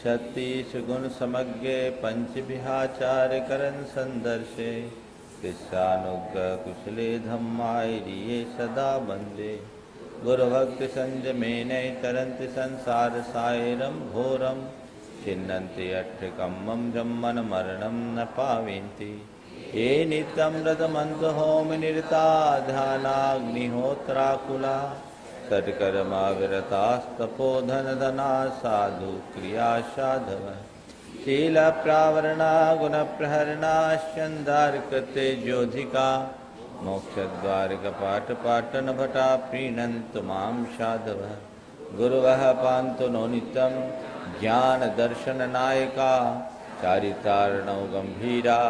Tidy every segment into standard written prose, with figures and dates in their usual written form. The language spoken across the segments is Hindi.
छत्तीस गुण समज्ञे पंच विहाचार करन संदर्शे कृष्णानुग्रह कुशले धम्माय सदा वंदे गुरु भक्ति संज में नय तरंति संसार सायरम घोरम छिन्नन्ति अट्ठकम्मं जम्मन मरणं न पावेन्ति ये नित्यं रतमन्त होम निरता ध्यानाग्निहोत्राकुला सत्कर्मा विरतास्तपोधन धना साधु क्रिया साधव शील प्रावरणा गुण प्रहरणा चंदार्कते ज्योधिका मोक्षद्वार कपाट पाटन भटा प्रीणन्तु मां साधव गुरुवः पान्तु नो नित्यं ज्ञान दर्शन नायका चारितार्णव गंभीरा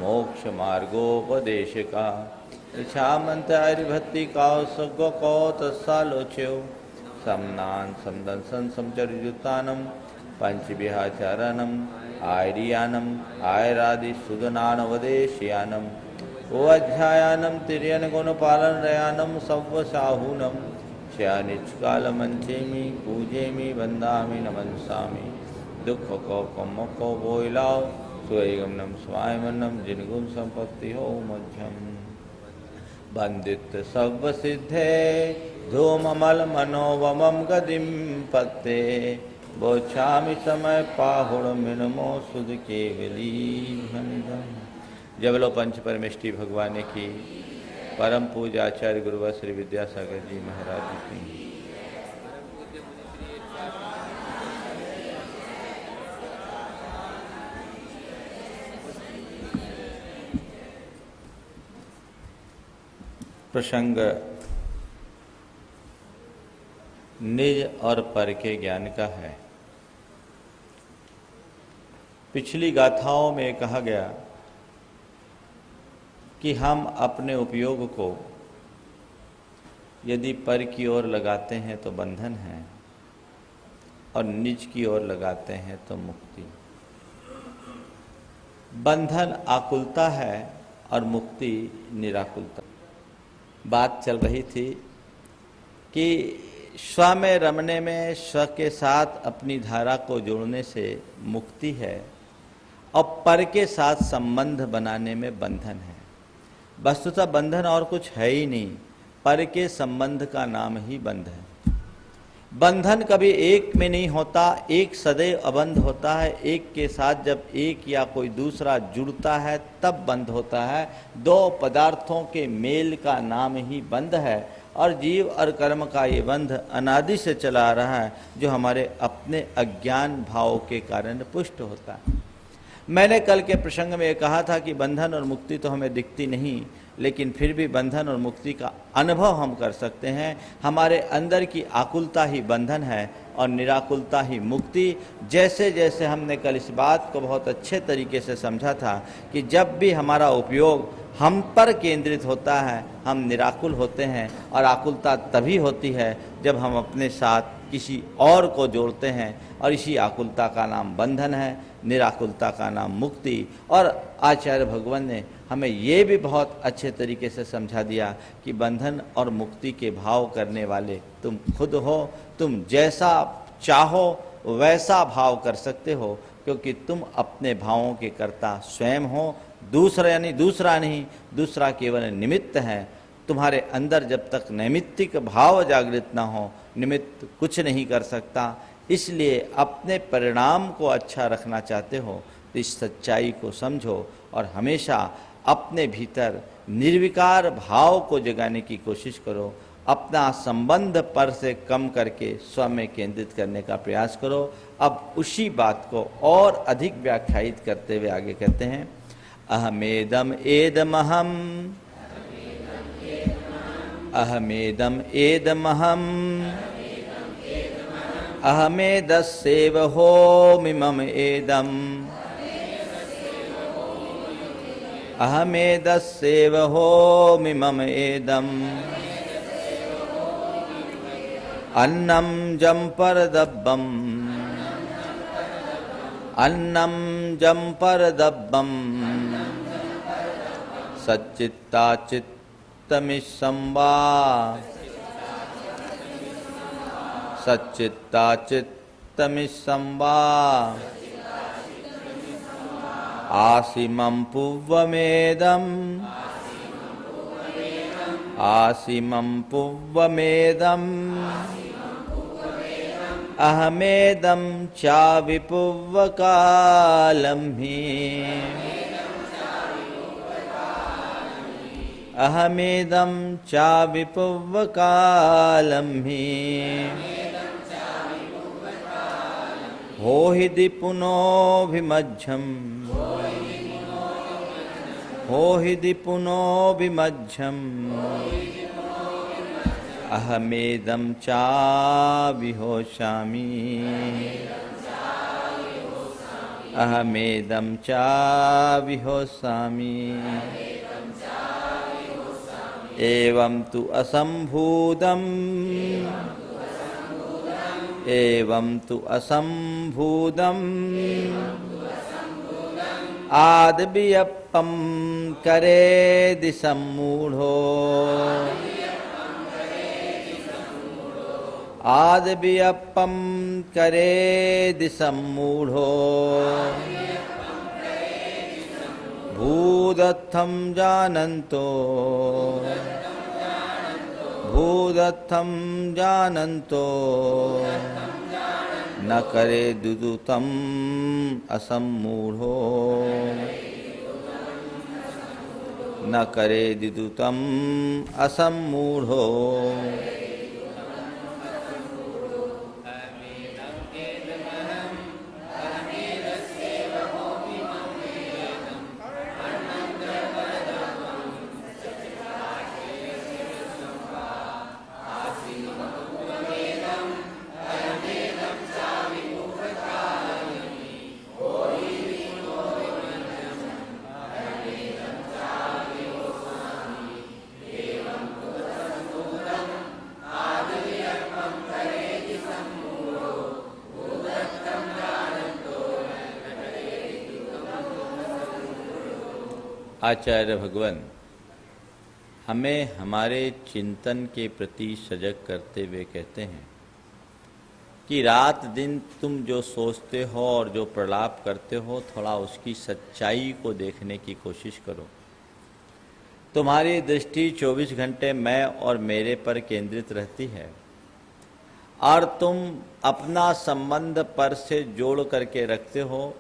मोक्ष मार्गोपदेशका इच्छामंत हरिभक्ति कौसगो कौतसालोच्यो समनान समदंसन समचर्युतानम पंचविहाचारणम आयरियानम आयरादि सुदनानवदेशयानम ओ अध्यायानम तिर्यन गुणपालन रयानम सव्वसाहूनम निष्कालमंचेमी पूजेमी वंदामी नमनसामी दुख को कम को बोइलाओ स्वयं स्वायमनम जिनगुण संपत्ति हो मध्यम बंदित सर्व सिद्धे धूममल मनोवमम गदिम पत्ते बोछामि समय पाहुड़ मिनमो सुध केवली भंडम। जब लो पंच परमेष्टि भगवान की परम पूज्य आचार्य गुरुवर श्री विद्यासागर जी महाराज की प्रसंग निज और पर के ज्ञान का है। पिछली गाथाओं में कहा गया कि हम अपने उपयोग को यदि पर की ओर लगाते हैं तो बंधन है और निज की ओर लगाते हैं तो मुक्ति। बंधन आकुलता है और मुक्ति निराकुलता। बात चल रही थी कि स्व में रमने में स्व के साथ अपनी धारा को जोड़ने से मुक्ति है और पर के साथ संबंध बनाने में बंधन है। वस्तुतः बंधन और कुछ है ही नहीं, पर के संबंध का नाम ही बंध है। बंधन कभी एक में नहीं होता, एक सदैव अबंध होता है। एक के साथ जब एक या कोई दूसरा जुड़ता है तब बंध होता है। दो पदार्थों के मेल का नाम ही बंध है और जीव और कर्म का ये बंध अनादि से चला आ रहा है, जो हमारे अपने अज्ञान भाव के कारण पुष्ट होता है। मैंने कल के प्रसंग में कहा था कि बंधन और मुक्ति तो हमें दिखती नहीं, लेकिन फिर भी बंधन और मुक्ति का अनुभव हम कर सकते हैं। हमारे अंदर की आकुलता ही बंधन है और निराकुलता ही मुक्ति। जैसे जैसे हमने कल इस बात को बहुत अच्छे तरीके से समझा था कि जब भी हमारा उपयोग हम पर केंद्रित होता है हम निराकुल होते हैं, और आकुलता तभी होती है जब हम अपने साथ किसी और को जोड़ते हैं, और इसी आकुलता का नाम बंधन है, निराकुलता का नाम मुक्ति। और आचार्य भगवान ने हमें ये भी बहुत अच्छे तरीके से समझा दिया कि बंधन और मुक्ति के भाव करने वाले तुम खुद हो। तुम जैसा चाहो वैसा भाव कर सकते हो, क्योंकि तुम अपने भावों के कर्ता स्वयं हो। दूसरा यानी दूसरा नहीं, दूसरा केवल निमित्त है। तुम्हारे अंदर जब तक नैमित्तिक भाव जागृत ना हो, निमित्त कुछ नहीं कर सकता। इसलिए अपने परिणाम को अच्छा रखना चाहते हो तो इस सच्चाई को समझो और हमेशा अपने भीतर निर्विकार भाव को जगाने की कोशिश करो। अपना संबंध पर से कम करके स्व में केंद्रित करने का प्रयास करो। अब उसी बात को और अधिक व्याख्यायित करते हुए आगे कहते हैं, अहमेदम एदमहम अहमेदम एदमहम अहमेदस्येव होमिमम एदम अहमेदस्येव होमिमम एदम अन्नम जम्परदब्बम अन्नम जम्परदब्बम सच्चित्ताचित्तमिसंवा सच्चित्ताचित्तमिसंवा चित्तमिसं वा आसिमं पुव्वमेदम् आसिमं पुव्वमेदम् अहमेदं चाविपुव्वकालं हि अहमेदं चाविपुव्वकालं हि हो हि दिपुनोऽभिमज्झम् हो हि दिपुनोऽभिमज्झम् अहमेदं चाविहोषामि अहमेदं चाविहोषामि एवं तु असम्भूतम् एवं तु असम्भूतम् आद्वियप्पं करेदि सम्मूढो आद्वियप्पं करेदि सम्मूढो भूदत्थं जानन्तो भूदत्थं जानन्तो न करे दुदुतम् असम्मूढो न करे दुदुतम् असम्मूढो आचार्य भगवान हमें हमारे चिंतन के प्रति सजग करते हुए कहते हैं कि रात दिन तुम जो सोचते हो और जो प्रलाप करते हो थोड़ा उसकी सच्चाई को देखने की कोशिश करो। तुम्हारी दृष्टि 24 घंटे मैं और मेरे पर केंद्रित रहती है और तुम अपना संबंध पर से जोड़ करके रखते हो।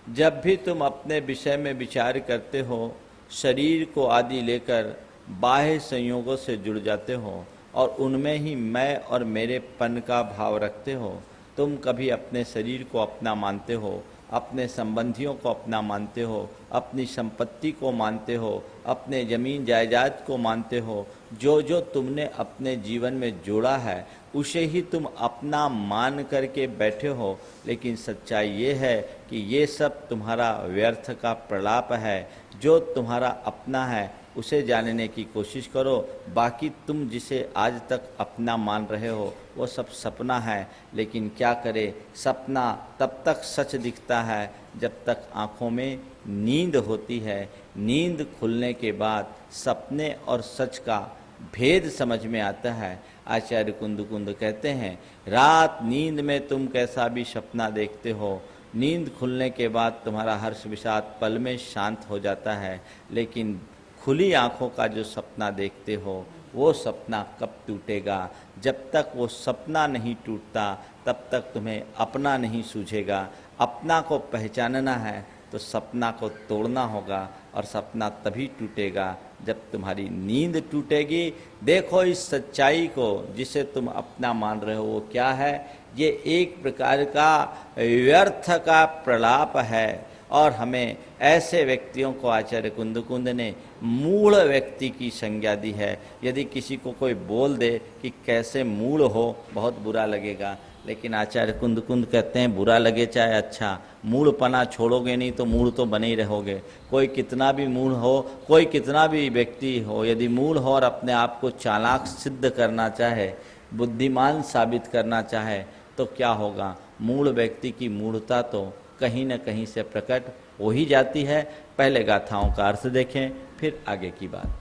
जब भी तुम अपने विषय में विचार करते हो शरीर को आदि लेकर बाह्य संयोगों से जुड़ जाते हो और उनमें ही मैं और मेरेपन का भाव रखते हो। तुम कभी अपने शरीर को अपना मानते हो, अपने संबंधियों को अपना मानते हो, अपनी संपत्ति को मानते हो, अपने जमीन जायदाद को मानते हो। जो जो तुमने अपने जीवन में जोड़ा है उसे ही तुम अपना मान करके बैठे हो। लेकिन सच्चाई ये है कि ये सब तुम्हारा व्यर्थ का प्रलाप है। जो तुम्हारा अपना है उसे जानने की कोशिश करो। बाकी तुम जिसे आज तक अपना मान रहे हो वो सब सपना है। लेकिन क्या करे, सपना तब तक सच दिखता है जब तक आँखों में नींद होती है। नींद खुलने के बाद सपने और सच का भेद समझ में आता है। आचार्य कुंद कहते हैं, रात नींद में तुम कैसा भी सपना देखते हो, नींद खुलने के बाद तुम्हारा हर्ष विषाद पल में शांत हो जाता है। लेकिन खुली आँखों का जो सपना देखते हो वो सपना कब टूटेगा? जब तक वो सपना नहीं टूटता तब तक तुम्हें अपना नहीं सूझेगा। अपना को पहचानना है तो सपना को तोड़ना होगा और सपना तभी टूटेगा जब तुम्हारी नींद टूटेगी। देखो इस सच्चाई को जिसे तुम अपना मान रहे हो वो क्या है? ये एक प्रकार का व्यर्थ का प्रलाप है। और हमें ऐसे व्यक्तियों को आचार्य कुंद ने मूढ़ व्यक्ति की संज्ञा दी है। यदि किसी को कोई बोल दे कि कैसे मूढ़ हो, बहुत बुरा लगेगा। लेकिन आचार्य कुंद कहते हैं बुरा लगे चाहे अच्छा, मूढ़पना छोड़ोगे नहीं तो मूढ़ तो बने ही रहोगे। कोई कितना भी मूढ़ हो, कोई कितना भी व्यक्ति हो, यदि मूढ़ हो और अपने आप को चालाक सिद्ध करना चाहे, बुद्धिमान साबित करना चाहे तो क्या होगा? मूढ़ व्यक्ति की मूढ़ता तो कहीं न कहीं से प्रकट हो ही जाती है। पहले गाथाओं का अर्थ देखें फिर आगे की बात।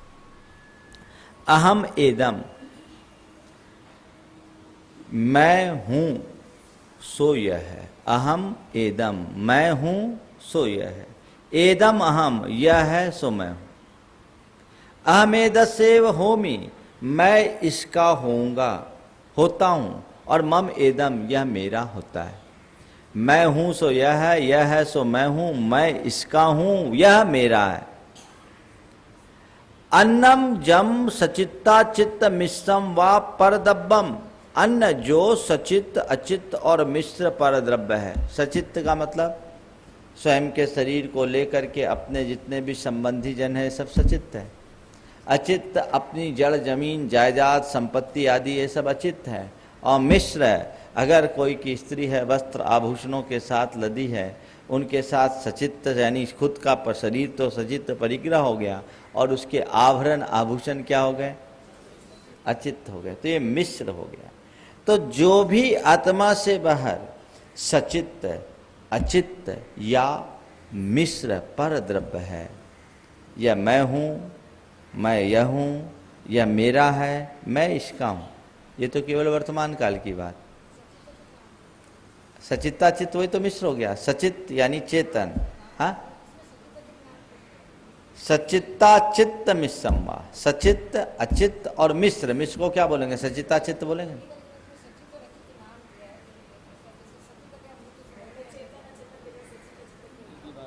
अहम एदम, मैं हूँ सो यह है। अहम एदम, मैं हूं सो यह है। एदम अहम, यह है सो मैं हूं। अहमेदस्येव होमि, मैं इसका होऊंगा, होता हूं। और मम एदम, यह मेरा होता है। मैं हूं सो यह है सो मैं हूं, मैं इसका हूं, यह मेरा है। अन्नम जम सचित्ता चित्त मिश्रम व परद्रव्यम, अन्न जो सचित्त अचित्त और मिश्र परद्रव्य है। सचित्त का मतलब स्वयं के शरीर को लेकर के अपने जितने भी संबंधी जन है सब सचित्त है। अचित्त अपनी जड़ जमीन जायदाद संपत्ति आदि ये सब अचित्त है। और मिश्र अगर कोई की स्त्री है वस्त्र आभूषणों के साथ लदी है उनके साथ सचित्त यानी खुद का शरीर तो सचित्त परिग्रह हो गया और उसके आभरण आभूषण क्या हो गए, अचित्त हो गए, तो ये मिश्र हो गया। तो जो भी आत्मा से बाहर सचित्त अचित्त या मिश्र पर द्रव्य है, या मैं हूँ, मैं यह हूँ, यह मेरा है, मैं इसका हूँ, ये तो केवल वर्तमान काल की बात। सचित्ता चित्त वही तो मिश्र हो गया। सचित्त यानी चेतन, हाँ, सचित्ता चित्त मिश्रम वा, सचित्त अचित्त और मिश्र, मिश्र को क्या बोलेंगे, सचित्ता चित्त बोलेंगे।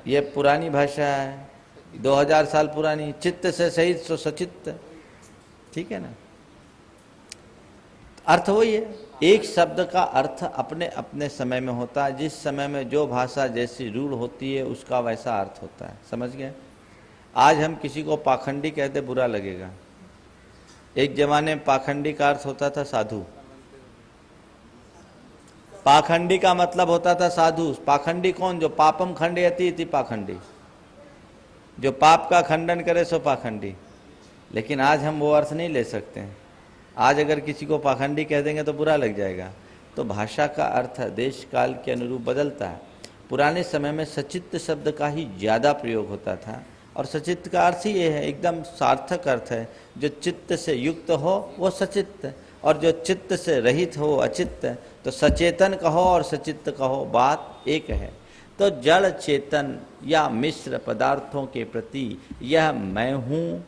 ये पुरानी भाषा है, 2000 साल पुरानी। चित्त से सहित सो सचित्त, ठीक है ना। अर्थ वही है, एक शब्द का अर्थ अपने अपने समय में होता है। जिस समय में जो भाषा जैसी रूढ़ होती है उसका वैसा अर्थ होता है, समझ गए। आज हम किसी को पाखंडी कहते बुरा लगेगा। एक जमाने में पाखंडी का अर्थ होता था साधु। पाखंडी का मतलब होता था साधु। पाखंडी कौन, जो पापम खंडयति इति पाखंडी, जो पाप का खंडन करे सो पाखंडी। लेकिन आज हम वो अर्थ नहीं ले सकते हैं। आज अगर किसी को पाखंडी कह देंगे तो बुरा लग जाएगा। तो भाषा का अर्थ देश काल के अनुरूप बदलता है। पुराने समय में सचित्त शब्द का ही ज़्यादा प्रयोग होता था और सचित्त का अर्थ ही ये है, एकदम सार्थक अर्थ है। जो चित्त से युक्त हो वो सचित्त, और जो चित्त से रहित हो अचित्त। तो सचेतन कहो और सचित्त कहो, बात एक है। तो जड़ चेतन या मिश्र पदार्थों के प्रति यह मैं हूँ,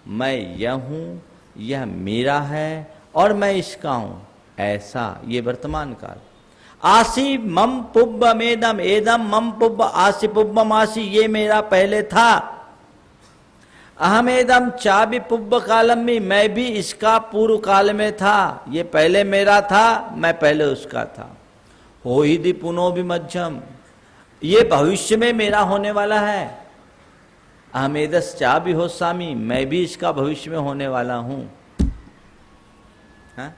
मैं यह हूँ, यह मेरा है और मैं इसका हूँ, ऐसा ये वर्तमान काल। आसी मम पुब्बम एदम, एदम मम पुब्ब आसी पुब्बम आसी, ये मेरा पहले था। अहम एदम चाबी पुब्ब कालम में, मैं भी इसका पूर्व काल में था। ये पहले मेरा था, मैं पहले उसका था। हो ही दी पुनो भी मध्यम, ये भविष्य में मेरा होने वाला है। अहमेदस चा भी हो सामी, मैं भी इसका भविष्य में होने वाला हूं। हाँ?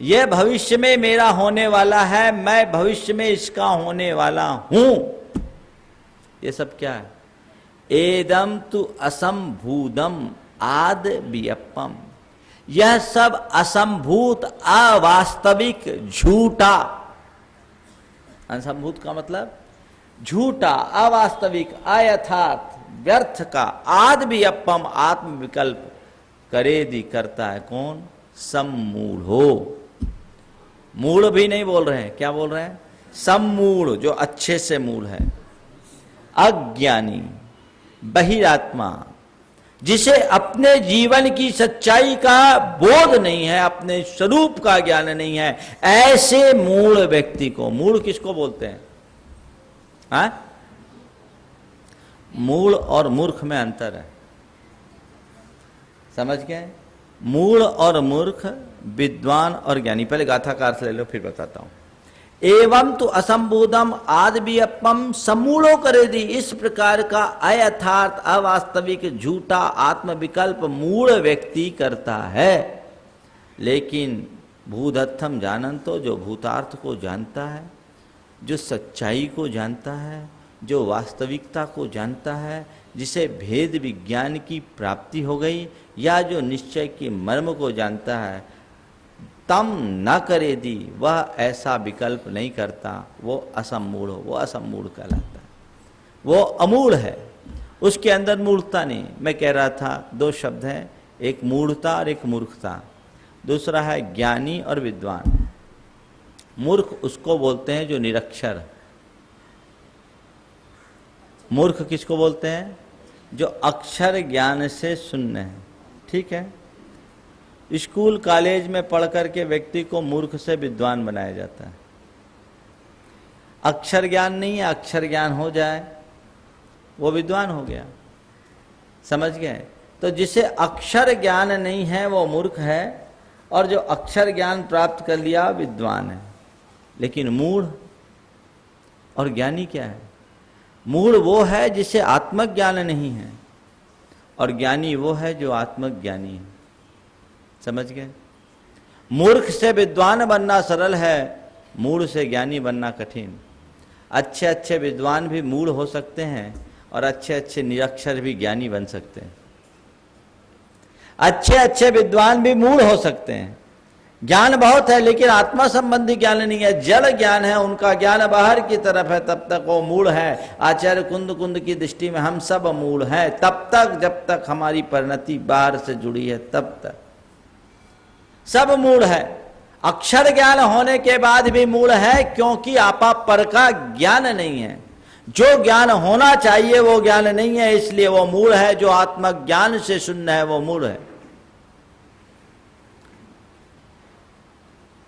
यह भविष्य में मेरा होने वाला है, मैं भविष्य में इसका होने वाला हूं। ये सब क्या है? एदम तु असंभूतम आद वियप्पम, यह सब असंभूत अवास्तविक झूठा। असंभूत का मतलब झूठा अवास्तविक अयथार्थ व्यर्थ का, आद भी अपम आत्म विकल्प करेदी करता है कौन? सम्मूढ़ो। मूढ़ भी नहीं बोल रहे हैं, क्या बोल रहे हैं? सम्मूढ़, जो अच्छे से मूढ़ है। अज्ञानी बहिरात्मा, जिसे अपने जीवन की सच्चाई का बोध नहीं है, अपने स्वरूप का ज्ञान नहीं है, ऐसे मूढ़ व्यक्ति को, मूढ़ किसको बोलते हैं? हाँ? मूढ़ और मूर्ख में अंतर है, समझ गए? मूढ़ और मूर्ख, विद्वान और ज्ञानी। पहले गाथा का अर्थ ले लो फिर बताता हूं। एवं तो असंबोधम आदवियपम समूढ़ो करे दी, इस प्रकार का अयथार्थ अवास्तविक झूठा आत्मविकल्प मूढ़ व्यक्ति करता है। लेकिन भूधत्थम जानंतो, जो भूतार्थ को जानता है, जो सच्चाई को जानता है, जो वास्तविकता को जानता है, जिसे भेद विज्ञान की प्राप्ति हो गई, या जो निश्चय के मर्म को जानता है, तम न करे दी, वह ऐसा विकल्प नहीं करता, वो असमूढ़ हो, वो असमूढ़ कहलाता है। वो अमूढ़ है, उसके अंदर मूढ़ता नहीं। मैं कह रहा था दो शब्द हैं, एक मूढ़ता और एक मूर्खता। दूसरा है ज्ञानी और विद्वान। मूर्ख उसको बोलते हैं जो निरक्षर। मूर्ख किसको बोलते हैं? जो अक्षर ज्ञान से शून्य है। ठीक है, स्कूल कॉलेज में पढ़ करके व्यक्ति को मूर्ख से विद्वान बनाया जाता है। अक्षर ज्ञान नहीं है, अक्षर ज्ञान हो जाए वो विद्वान हो गया। समझ गए? तो जिसे अक्षर ज्ञान नहीं है वो मूर्ख है, और जो अक्षर ज्ञान प्राप्त कर लिया विद्वान है। लेकिन मूढ़ और ज्ञानी क्या है? मूढ़ वो है जिसे आत्मज्ञान नहीं है, और ज्ञानी वो है जो आत्मज्ञानी है। समझ गए? मूर्ख से विद्वान बनना सरल है, मूढ़ से ज्ञानी बनना कठिन। अच्छे अच्छे विद्वान भी मूढ़ हो सकते हैं, और अच्छे अच्छे निरक्षर भी ज्ञानी बन सकते हैं। अच्छे अच्छे विद्वान भी मूढ़ हो सकते हैं। ज्ञान बहुत है लेकिन आत्मा संबंधी ज्ञान नहीं है, जड़ ज्ञान है, उनका ज्ञान बाहर की तरफ है, तब तक वो मूढ़ है। आचार्य कुंद की दृष्टि में हम सब मूढ़ हैं तब तक जब तक हमारी परिणति बाहर से जुड़ी है, तब तक सब मूढ़ है। अक्षर ज्ञान होने के बाद भी मूढ़ है, क्योंकि आपा पर का ज्ञान नहीं है। जो ज्ञान होना चाहिए वो ज्ञान नहीं है, इसलिए वो मूढ़ है। जो आत्मज्ञान से शून्य है वो मूढ़ है।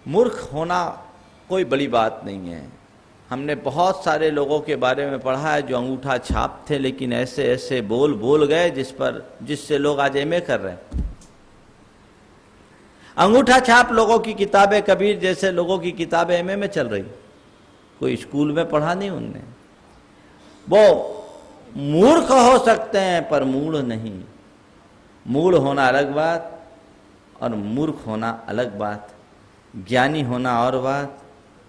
मूर्ख होना कोई बड़ी बात नहीं है। हमने बहुत सारे लोगों के बारे में पढ़ा है जो अंगूठा छाप थे, लेकिन ऐसे ऐसे बोल गए जिससे लोग आज एमए कर रहे हैं। अंगूठा छाप लोगों की किताबें, कबीर जैसे लोगों की किताबें एमए में चल रही, कोई स्कूल में पढ़ा नहीं उनने। वो मूर्ख हो सकते हैं पर मूढ़ नहीं। मूढ़ होना अलग बात और मूर्ख होना अलग बात। ज्ञानी होना और बात,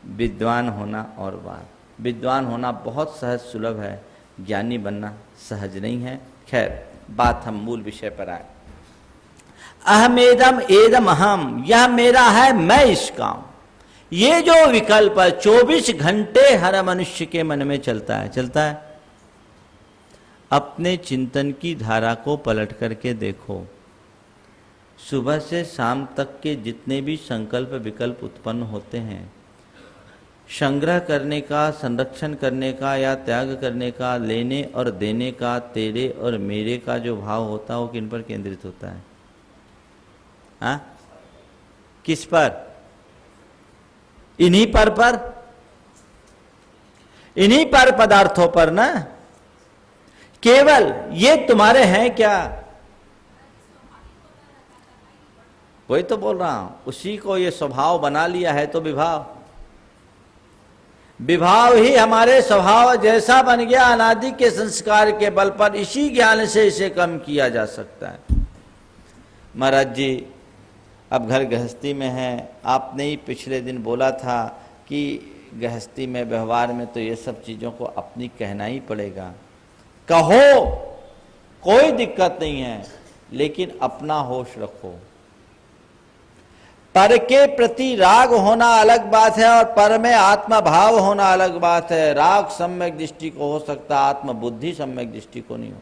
विद्वान होना और बात। विद्वान होना बहुत सहज सुलभ है, ज्ञानी बनना सहज नहीं है। खैर, बात हम मूल विषय पर आए। अहमेदम एदम अहम, यह मेरा है, मैं इसका हूं। ये जो विकल्प है 24 घंटे हर मनुष्य के मन में चलता है। अपने चिंतन की धारा को पलट करके देखो। सुबह से शाम तक के जितने भी संकल्प विकल्प उत्पन्न होते हैं, संग्रह करने का, संरक्षण करने का या त्याग करने का, लेने और देने का, तेरे और मेरे का जो भाव होता है वो किन पर केंद्रित होता है? हाँ, किस पर? इन्हीं पर इन्हीं पर पदार्थों पर ना। केवल ये तुम्हारे हैं क्या? वही तो बोल रहा हूं, उसी को ये स्वभाव बना लिया है तो विभाव ही हमारे स्वभाव जैसा बन गया। अनादि के संस्कार के बल पर इसी ज्ञान से इसे कम किया जा सकता है। महाराज जी अब घर गृहस्थी में है। आपने ही पिछले दिन बोला था कि गृहस्थी में, व्यवहार में तो ये सब चीज़ों को अपनी कहना ही पड़ेगा। कहो, कोई दिक्कत नहीं है, लेकिन अपना होश रखो। पर के प्रति राग होना अलग बात है और पर में आत्मा भाव होना अलग बात है। राग सम्यक दृष्टि को हो सकता, आत्मबुद्धि सम्यक दृष्टि को नहीं हो।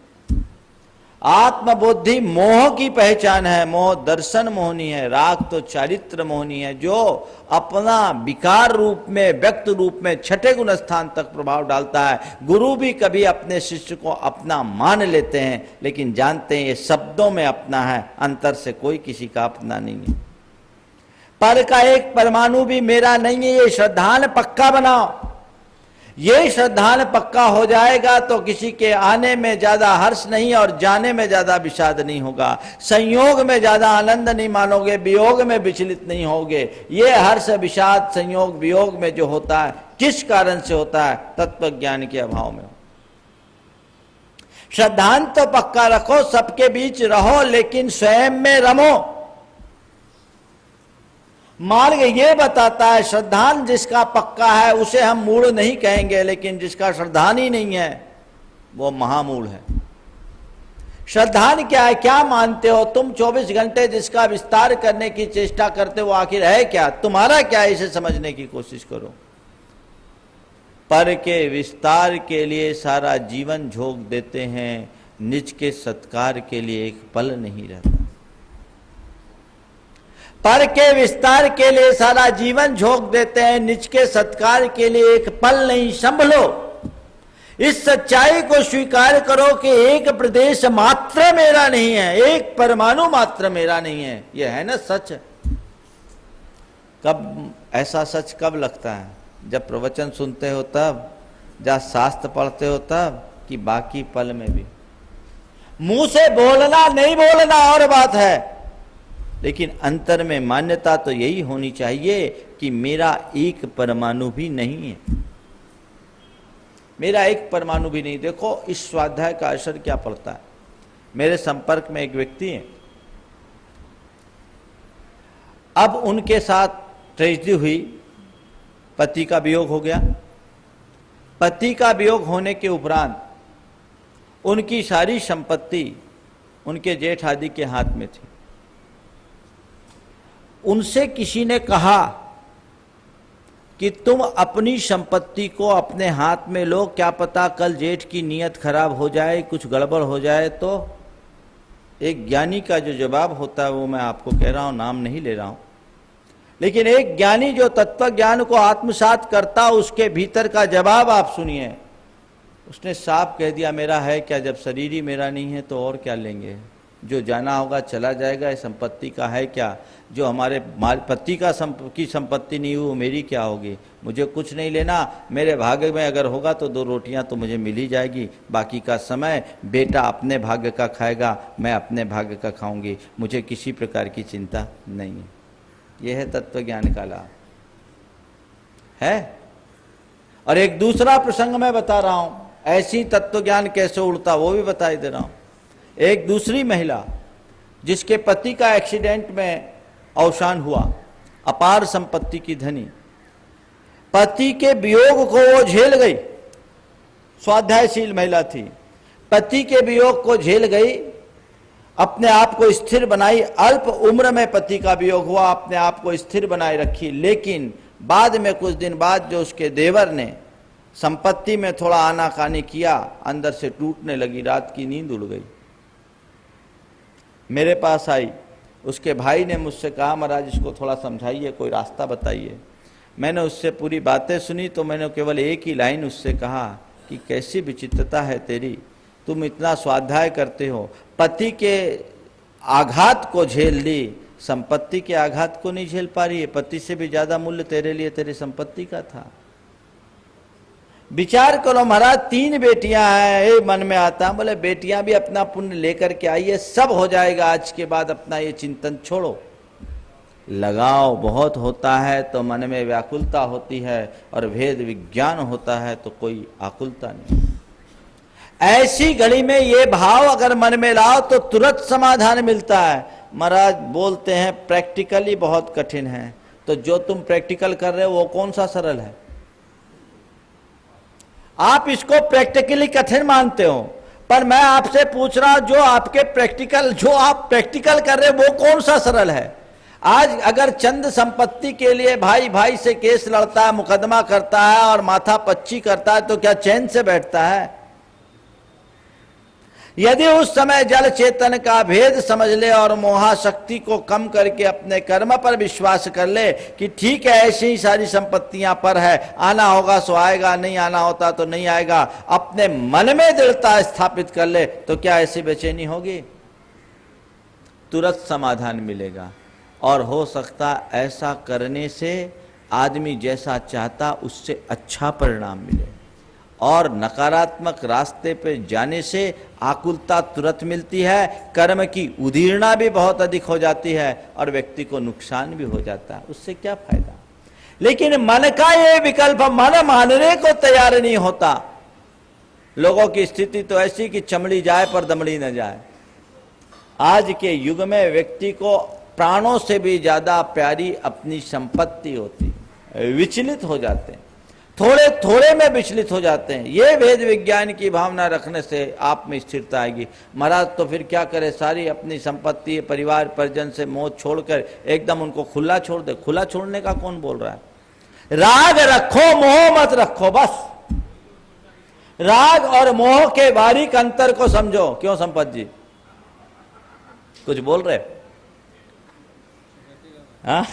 आत्मबुद्धि मोह की पहचान है, मोह दर्शन मोहनी है, राग तो चारित्र मोहनी है, जो अपना विकार रूप में, व्यक्त रूप में छठे गुण स्थान तक प्रभाव डालता है। गुरु भी कभी अपने शिष्य को अपना मान लेते हैं, लेकिन जानते हैं ये शब्दों में अपना है, अंतर से कोई किसी का अपना नहीं है। पर का एक परमाणु भी मेरा नहीं है, ये श्रद्धान पक्का बनाओ। ये श्रद्धान पक्का हो जाएगा तो किसी के आने में ज्यादा हर्ष नहीं और जाने में ज्यादा विषाद नहीं होगा। संयोग में ज्यादा आनंद नहीं मानोगे, वियोग में विचलित नहीं होगे। ये हर्ष विषाद संयोग वियोग में जो होता है, किस कारण से होता है? तत्व ज्ञान के अभाव में। श्रद्धान तो पक्का रखो, सबके बीच रहो, लेकिन स्वयं में रमो। मार्ग ये बताता है श्रद्धान जिसका पक्का है उसे हम मूढ़ नहीं कहेंगे, लेकिन जिसका श्रद्धान ही नहीं है वो महामूढ़ है। श्रद्धान क्या है? क्या मानते हो तुम? 24 घंटे जिसका विस्तार करने की चेष्टा करते हो, आखिर है क्या? तुम्हारा क्या है? इसे समझने की कोशिश करो। पर के विस्तार के लिए सारा जीवन झोंक देते हैं, निज के सत्कार के लिए एक पल नहीं रहता। पर के विस्तार के लिए सारा जीवन झोंक देते हैं, निज के सत्कार के लिए एक पल नहीं संभलो। इस सच्चाई को स्वीकार करो कि एक प्रदेश मात्र मेरा नहीं है, एक परमाणु मात्र मेरा नहीं है। यह है ना सच। कब ऐसा सच कब लगता है? जब प्रवचन सुनते हो तब, जब शास्त्र पढ़ते हो तब, कि बाकी पल में भी। मुंह से बोलना नहीं बोलना और बात है, लेकिन अंतर में मान्यता तो यही होनी चाहिए कि मेरा एक परमाणु भी नहीं है, मेरा एक परमाणु भी नहीं। देखो इस स्वाध्याय का असर क्या पड़ता है। मेरे संपर्क में एक व्यक्ति है, अब उनके साथ ट्रेजेडी हुई, पति का वियोग हो गया। पति का वियोग होने के उपरांत उनकी सारी संपत्ति उनके जेठ आदि के हाथ में थी। उनसे किसी ने कहा कि तुम अपनी संपत्ति को अपने हाथ में लो, क्या पता कल जेठ की नीयत खराब हो जाए, कुछ गड़बड़ हो जाए तो। एक ज्ञानी का जो जवाब होता है वो मैं आपको कह रहा हूं, नाम नहीं ले रहा हूं, लेकिन एक ज्ञानी जो तत्व ज्ञान को आत्मसात करता, उसके भीतर का जवाब आप सुनिए। उसने साफ कह दिया, मेरा है क्या, जब शरीर ही मेरा नहीं है तो और क्या लेंगे, जो जाना होगा चला जाएगा, इस संपत्ति का है क्या, जो हमारे पति का की संपत्ति नहीं हुई वो मेरी क्या होगी, मुझे कुछ नहीं लेना, मेरे भाग्य में अगर होगा तो 2 रोटियां तो मुझे मिल ही जाएगी, बाकी का समय बेटा अपने भाग्य का खाएगा, मैं अपने भाग्य का खाऊंगी, मुझे किसी प्रकार की चिंता नहीं है। यह है तत्व ज्ञान का लाभ है। और एक दूसरा प्रसंग मैं बता रहा हूं, ऐसी तत्व ज्ञान कैसे उड़ता वो भी बता दे रहा हूं। एक दूसरी महिला जिसके पति का एक्सीडेंट में अवसान हुआ, अपार संपत्ति की धनी, पति के वियोग को वो झेल गई, स्वाध्यायशील महिला थी, पति के वियोग को झेल गई, अपने आप को स्थिर बनाई। अल्प उम्र में पति का वियोग हुआ, अपने आप को स्थिर बनाए रखी, लेकिन बाद में कुछ दिन बाद जो उसके देवर ने संपत्ति में थोड़ा आनाकानी किया, अंदर से टूटने लगी, रात की नींद उड़ गई। मेरे पास आई, उसके भाई ने मुझसे कहा महाराज इसको थोड़ा समझाइए, कोई रास्ता बताइए। मैंने उससे पूरी बातें सुनी तो मैंने केवल एक ही लाइन उससे कहा कि कैसी विचित्रता है तेरी, तुम इतना स्वाध्याय करते हो, पति के आघात को झेल ली, संपत्ति के आघात को नहीं झेल पा रही है। पति से भी ज्यादा मूल्य तेरे लिए तेरी संपत्ति का था। विचार करो महाराज, 3 बेटियां हैं, ये मन में आता, बोले बेटियां भी अपना पुण्य लेकर के आइए, सब हो जाएगा, आज के बाद अपना ये चिंतन छोड़ो। लगाव बहुत होता है तो मन में व्याकुलता होती है, और भेद विज्ञान होता है तो कोई आकुलता नहीं। ऐसी घड़ी में ये भाव अगर मन में लाओ तो तुरंत समाधान मिलता है। महाराज बोलते हैं प्रैक्टिकली बहुत कठिन है, तो जो तुम प्रैक्टिकल कर रहे हो वो कौन सा सरल है? आप इसको प्रैक्टिकली कठिन मानते हो, पर मैं आपसे पूछ रहा हूं जो आप प्रैक्टिकल कर रहे हो वो कौन सा सरल है? आज अगर चंद संपत्ति के लिए भाई भाई से केस लड़ता है, मुकदमा करता है और माथा पच्ची करता है, तो क्या चैन से बैठता है? यदि उस समय जल चेतन का भेद समझ ले और मोहाशक्ति को कम करके अपने कर्म पर विश्वास कर ले कि ठीक है ऐसी ही सारी संपत्तियां पर है, आना होगा सो आएगा, नहीं आना होता तो नहीं आएगा, अपने मन में दृढ़ता स्थापित कर ले, तो क्या ऐसी बेचैनी होगी? तुरंत समाधान मिलेगा। और हो सकता ऐसा करने से आदमी जैसा चाहता उससे अच्छा परिणाम मिले, और नकारात्मक रास्ते पे जाने से आकुलता तुरंत मिलती है, कर्म की उदीर्णा भी बहुत अधिक हो जाती है और व्यक्ति को नुकसान भी हो जाता है। उससे क्या फायदा? लेकिन मन का ये विकल्प मन मानने को तैयार नहीं होता। लोगों की स्थिति तो ऐसी कि चमड़ी जाए पर दमड़ी न जाए। आज के युग में व्यक्ति को प्राणों से भी ज्यादा प्यारी अपनी संपत्ति होती है। विचलित हो जाते हैं, थोड़े थोड़े में विचलित हो जाते हैं। ये वेद विज्ञान की भावना रखने से आप में स्थिरता आएगी। महाराज तो फिर क्या करे, सारी अपनी संपत्ति परिवार परिजन से मोह छोड़कर एकदम उनको खुला छोड़ दे। खुला छोड़ने का कौन बोल रहा है? राग रखो, मोह मत रखो, बस। राग और मोह के बारीक अंतर को समझो। क्यों संपत जी कुछ बोल रहे? हाँ,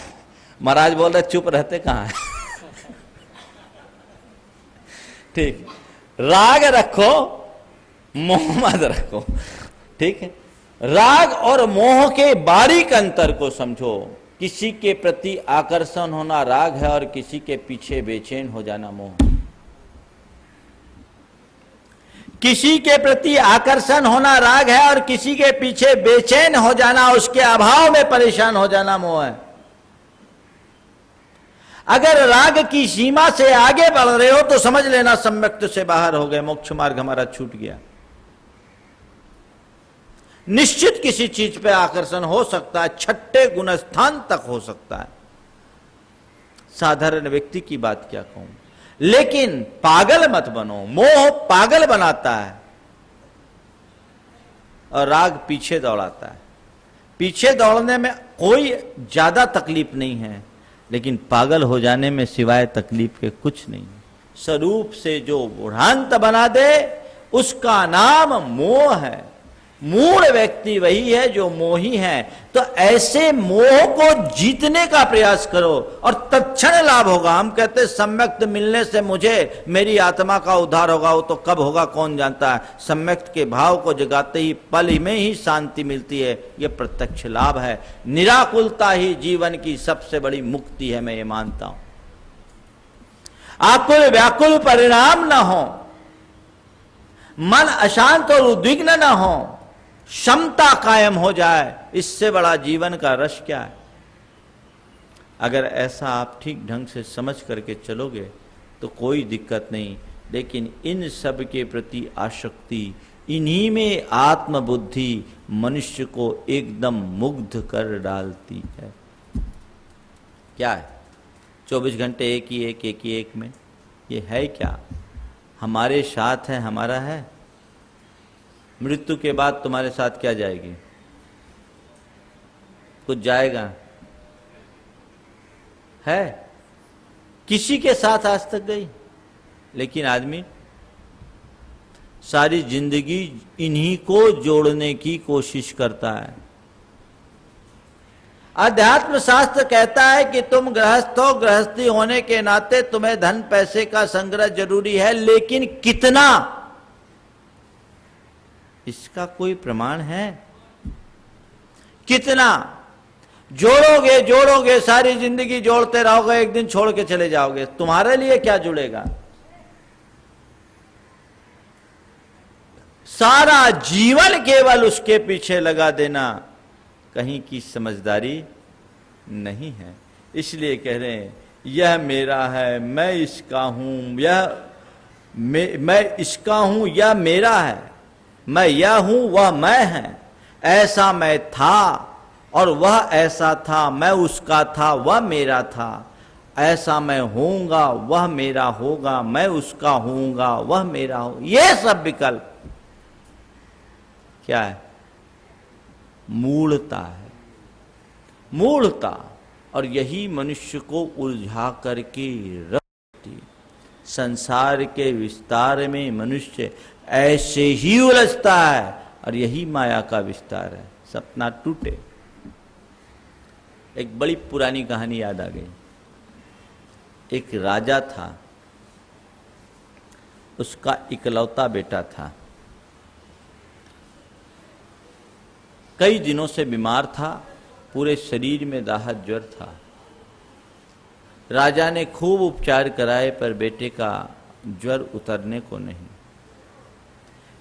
महाराज बोल रहे चुप रहते कहाँ है। ठीक, राग रखो, मोह मत रखो। ठीक है, राग और मोह के बारीक अंतर को समझो। किसी के प्रति आकर्षण होना राग है और किसी के पीछे बेचैन हो जाना मोह। किसी के प्रति आकर्षण होना राग है और किसी के पीछे बेचैन हो जाना, उसके अभाव में परेशान हो जाना मोह है। अगर राग की सीमा से आगे बढ़ रहे हो तो समझ लेना सम्यक्त से बाहर हो गए, मोक्ष मार्ग हमारा छूट गया। निश्चित किसी चीज पे आकर्षण हो सकता है, छठे गुणस्थान तक हो सकता है, साधारण व्यक्ति की बात क्या कहूं। लेकिन पागल मत बनो, मोह पागल बनाता है और राग पीछे दौड़ाता है। पीछे दौड़ने में कोई ज्यादा तकलीफ नहीं है, लेकिन पागल हो जाने में सिवाय तकलीफ के कुछ नहीं। स्वरूप से जो भ्रांत बना दे उसका नाम मोह है। मूल व्यक्ति वही है जो मोही है। तो ऐसे मोह को जीतने का प्रयास करो और तत्क्षण लाभ होगा। हम कहते हैं सम्यक्त मिलने से मुझे मेरी आत्मा का उद्धार होगा, वो तो कब होगा कौन जानता है। सम्यक्त के भाव को जगाते ही पल में ही शांति मिलती है, ये प्रत्यक्ष लाभ है। निराकुलता ही जीवन की सबसे बड़ी मुक्ति है, मैं ये मानता हूं। आकुल व्याकुल परिणाम न हो, मन अशांत और उद्विग्न न हो, क्षमता कायम हो जाए, इससे बड़ा जीवन का रस क्या है। अगर ऐसा आप ठीक ढंग से समझ करके चलोगे तो कोई दिक्कत नहीं। लेकिन इन सब के प्रति आसक्ति, इन्हीं में आत्मबुद्धि मनुष्य को एकदम मुग्ध कर डालती है। क्या है 24 घंटे एक ही एक में, ये है क्या? हमारे साथ है, हमारा है। मृत्यु के बाद तुम्हारे साथ क्या जाएगी? कुछ जाएगा है? किसी के साथ आज तक गई? लेकिन आदमी सारी जिंदगी इन्हीं को जोड़ने की कोशिश करता है। अध्यात्म शास्त्र कहता है कि तुम गृहस्थ हो, गृहस्थी होने के नाते तुम्हें धन पैसे का संग्रह जरूरी है, लेकिन कितना, इसका कोई प्रमाण है? कितना जोड़ोगे जोड़ोगे, सारी जिंदगी जोड़ते रहोगे, एक दिन छोड़ के चले जाओगे, तुम्हारे लिए क्या जुड़ेगा? सारा जीवन केवल उसके पीछे लगा देना कहीं की समझदारी नहीं है। इसलिए कह रहे हैं यह मेरा है, मैं इसका हूं, यह मैं इसका हूं, यह मेरा है, मैं यह हूं, वह मैं है। ऐसा मैं था और वह ऐसा था, मैं उसका था, वह मेरा था। ऐसा मैं होऊंगा, वह मेरा होगा, मैं उसका होऊंगा, वह मेरा हो। ये सब विकल्प क्या है? मूढ़ता है, मूढ़ता। और यही मनुष्य को उलझा करके रखती। संसार के विस्तार में मनुष्य ऐसे ही उलझता है और यही माया का विस्तार है। सपना टूटे। एक बड़ी पुरानी कहानी याद आ गई। एक राजा था, उसका इकलौता बेटा था, कई दिनों से बीमार था, पूरे शरीर में दाहत ज्वर था। राजा ने खूब उपचार कराए पर बेटे का ज्वर उतरने को नहीं।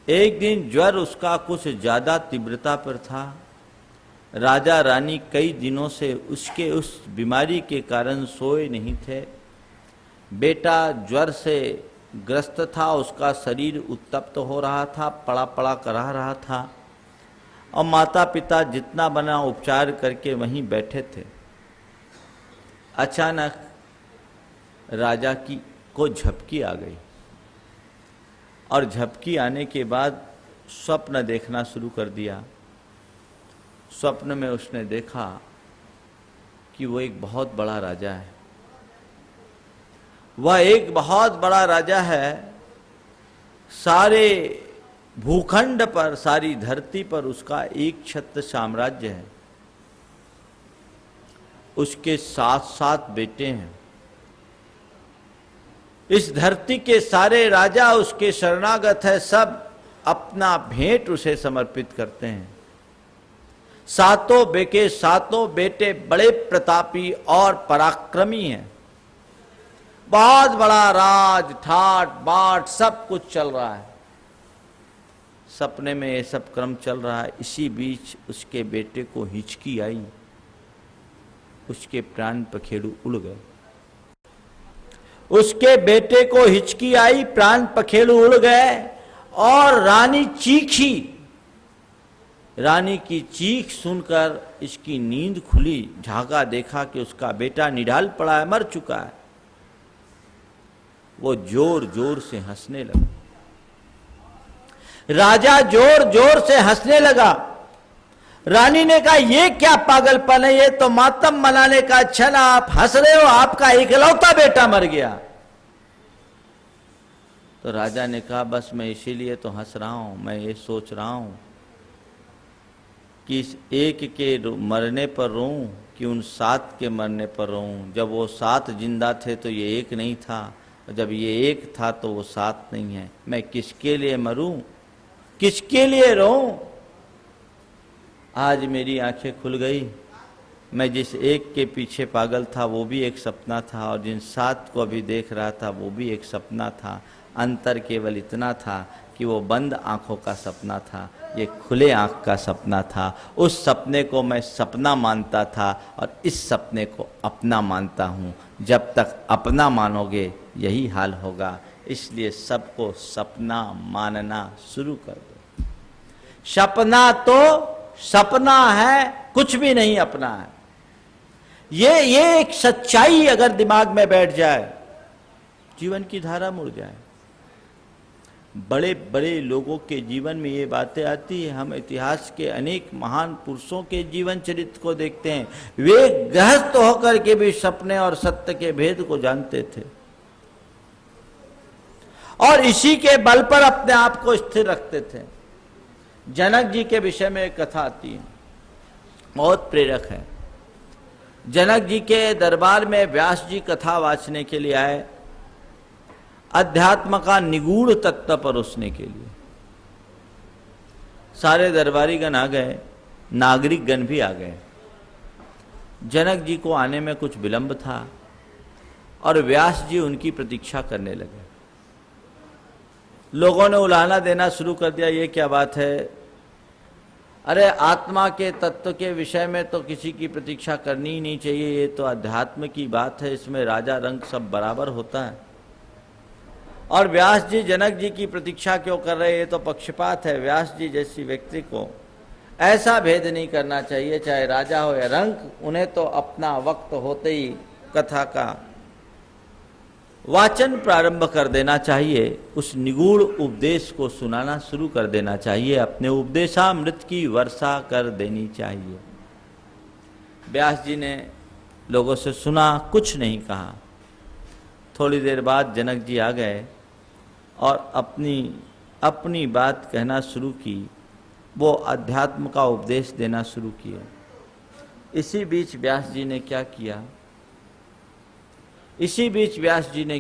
एक दिन ज्वर उसका कुछ ज्यादा तीव्रता पर था। राजा रानी कई दिनों से उसके उस बीमारी के कारण सोए नहीं थे। बेटा ज्वर से ग्रस्त था, उसका शरीर उत्तप्त हो रहा था, पड़ा पड़ा करा रहा था और माता पिता जितना बना उपचार करके वहीं बैठे थे। अचानक राजा को झपकी आ गई और झपकी आने के बाद स्वप्न देखना शुरू कर दिया। स्वप्न में उसने देखा कि वो एक बहुत बड़ा राजा है। वह एक बहुत बड़ा राजा है, सारे भूखंड पर, सारी धरती पर उसका एक छत्र साम्राज्य है। उसके 7 बेटे हैं। इस धरती के सारे राजा उसके शरणागत है, सब अपना भेंट उसे समर्पित करते हैं। 7 बेटे बड़े प्रतापी और पराक्रमी हैं। बहुत बड़ा राज ठाट बाट सब कुछ चल रहा है। सपने में ये सब क्रम चल रहा है। इसी बीच उसके बेटे को हिचकी आई, उसके प्राण पखेरु उड़ गए। उसके बेटे को हिचकी आई, प्राण पखेरु उड़ गए और रानी चीखी। रानी की चीख सुनकर इसकी नींद खुली, झांका, देखा कि उसका बेटा निढाल पड़ा है, मर चुका है। वो जोर जोर से हंसने लगा। राजा जोर जोर से हंसने लगा। रानी ने कहा, ये क्या पागलपन है, ये तो मातम मनाने का क्षण, आप हंस रहे हो, आपका इकलौता बेटा मर गया। तो राजा ने कहा, बस मैं इसीलिए तो हंस रहा हूं, मैं ये सोच रहा हूं कि इस एक के मरने पर रोऊं कि उन 7 के मरने पर रोऊं। जब वो 7 जिंदा थे तो ये एक नहीं था, और जब ये एक था तो वो 7 नहीं है। मैं किसके लिए मरूं, किसके लिए रोऊं? आज मेरी आंखें खुल गई। मैं जिस एक के पीछे पागल था वो भी एक सपना था, और जिन 7 को अभी देख रहा था वो भी एक सपना था। अंतर केवल इतना था कि वो बंद आंखों का सपना था, ये खुले आंख का सपना था। उस सपने को मैं सपना मानता था और इस सपने को अपना मानता हूँ। जब तक अपना मानोगे यही हाल होगा। इसलिए सबको सपना मानना शुरू कर दो। सपना तो सपना है, कुछ भी नहीं अपना है। ये एक सच्चाई अगर दिमाग में बैठ जाए, जीवन की धारा मुड़ जाए। बड़े बड़े लोगों के जीवन में ये बातें आती है। हम इतिहास के अनेक महान पुरुषों के जीवन चरित्र को देखते हैं, वे गृहस्थ होकर के भी सपने और सत्य के भेद को जानते थे और इसी के बल पर अपने आप को स्थिर रखते थे। जनक जी के विषय में एक कथा आती है, बहुत प्रेरक है। जनक जी के दरबार में व्यास जी कथा वाचने के लिए आए, अध्यात्म का निगूढ़ तत्व परोसने के लिए। सारे दरबारीगण आ गए, नागरिकगण भी आ गए। जनक जी को आने में कुछ विलंब था और व्यास जी उनकी प्रतीक्षा करने लगे। लोगों ने उलाहना देना शुरू कर दिया, ये क्या बात है, अरे आत्मा के तत्व के विषय में तो किसी की प्रतीक्षा करनी ही नहीं चाहिए, ये तो अध्यात्म की बात है, इसमें राजा रंग सब बराबर होता है। और व्यास जी जनक जी की प्रतीक्षा क्यों कर रहे हैं, ये तो पक्षपात है। व्यास जी जैसी व्यक्ति को ऐसा भेद नहीं करना चाहिए, चाहे राजा हो या रंक, उन्हें तो अपना वक्त होते ही कथा का वाचन प्रारंभ कर देना चाहिए, उस निगूढ़ उपदेश को सुनाना शुरू कर देना चाहिए, अपने उपदेशामृत की वर्षा कर देनी चाहिए। व्यास जी ने लोगों से सुना, कुछ नहीं कहा। थोड़ी देर बाद जनक जी आ गए और अपनी बात कहना शुरू की, वो अध्यात्म का उपदेश देना शुरू किया। इसी बीच व्यास जी ने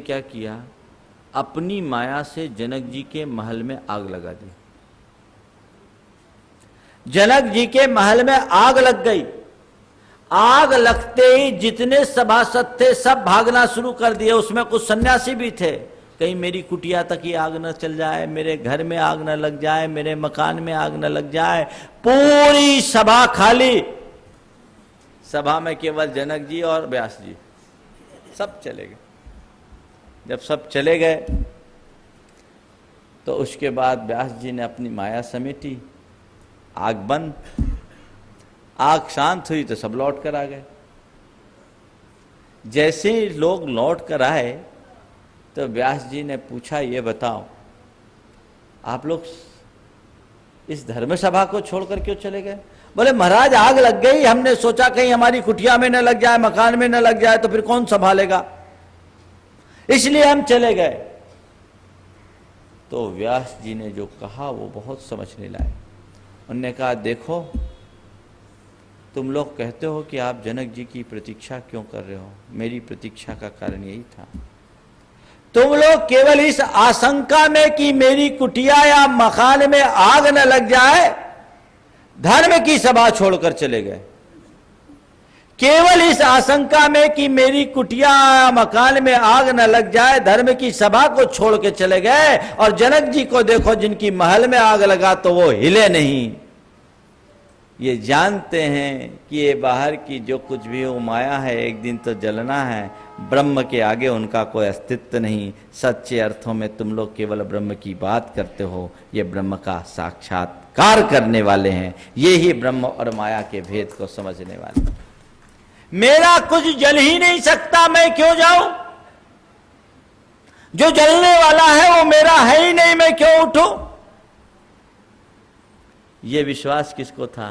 क्या किया, अपनी माया से जनक जी के महल में आग लगा दी। जनक जी के महल में आग लग गई। आग लगते ही जितने सभासद थे सब भागना शुरू कर दिए। उसमें कुछ सन्यासी भी थे, कहीं मेरी कुटिया तक ही आग न चल जाए, मेरे घर में आग न लग जाए, मेरे मकान में आग न लग जाए। पूरी सभा खाली, सभा में केवल जनक जी और व्यास जी, सब चले गए। जब सब चले गए तो उसके बाद व्यास जी ने अपनी माया समेटी, आग बंद। आग शांत हुई तो सब लौट कर आ गए। जैसे ही लोग लौट कर आए तो व्यास जी ने पूछा, ये बताओ आप लोग इस धर्म सभा को छोड़कर क्यों चले गए? बोले महाराज आग लग गई, हमने सोचा कहीं हमारी कुटिया में न लग जाए, मकान में न लग जाए तो फिर कौन संभालेगा, इसलिए हम चले गए। तो व्यास जी ने जो कहा वो बहुत समझने लायक। उन्होंने कहा, देखो तुम लोग कहते हो कि आप जनक जी की प्रतीक्षा क्यों कर रहे हो? मेरी प्रतीक्षा का कारण यही था, तुम लोग केवल इस आशंका में कि मेरी कुटिया या मकान में आग न लग जाए धर्म की सभा छोड़कर चले गए। केवल इस आशंका में कि मेरी कुटिया या मकान में आग न लग जाए धर्म की सभा को छोड़ के चले गए। और जनक जी को देखो, जिनकी महल में आग लगा तो वो हिले नहीं। ये जानते हैं कि ये बाहर की जो कुछ भी हो माया है, एक दिन तो जलना है। ब्रह्म के आगे उनका कोई अस्तित्व नहीं। सच्चे अर्थों में तुम लोग केवल ब्रह्म की बात करते हो, ये ब्रह्म का साक्षात्कार करने वाले हैं। ये ही ब्रह्म और माया के भेद को समझने वाले। मेरा कुछ जल ही नहीं सकता, मैं क्यों जाऊं? जो जलने वाला है वो मेरा है ही नहीं, मैं क्यों उठूं? ये विश्वास किसको था?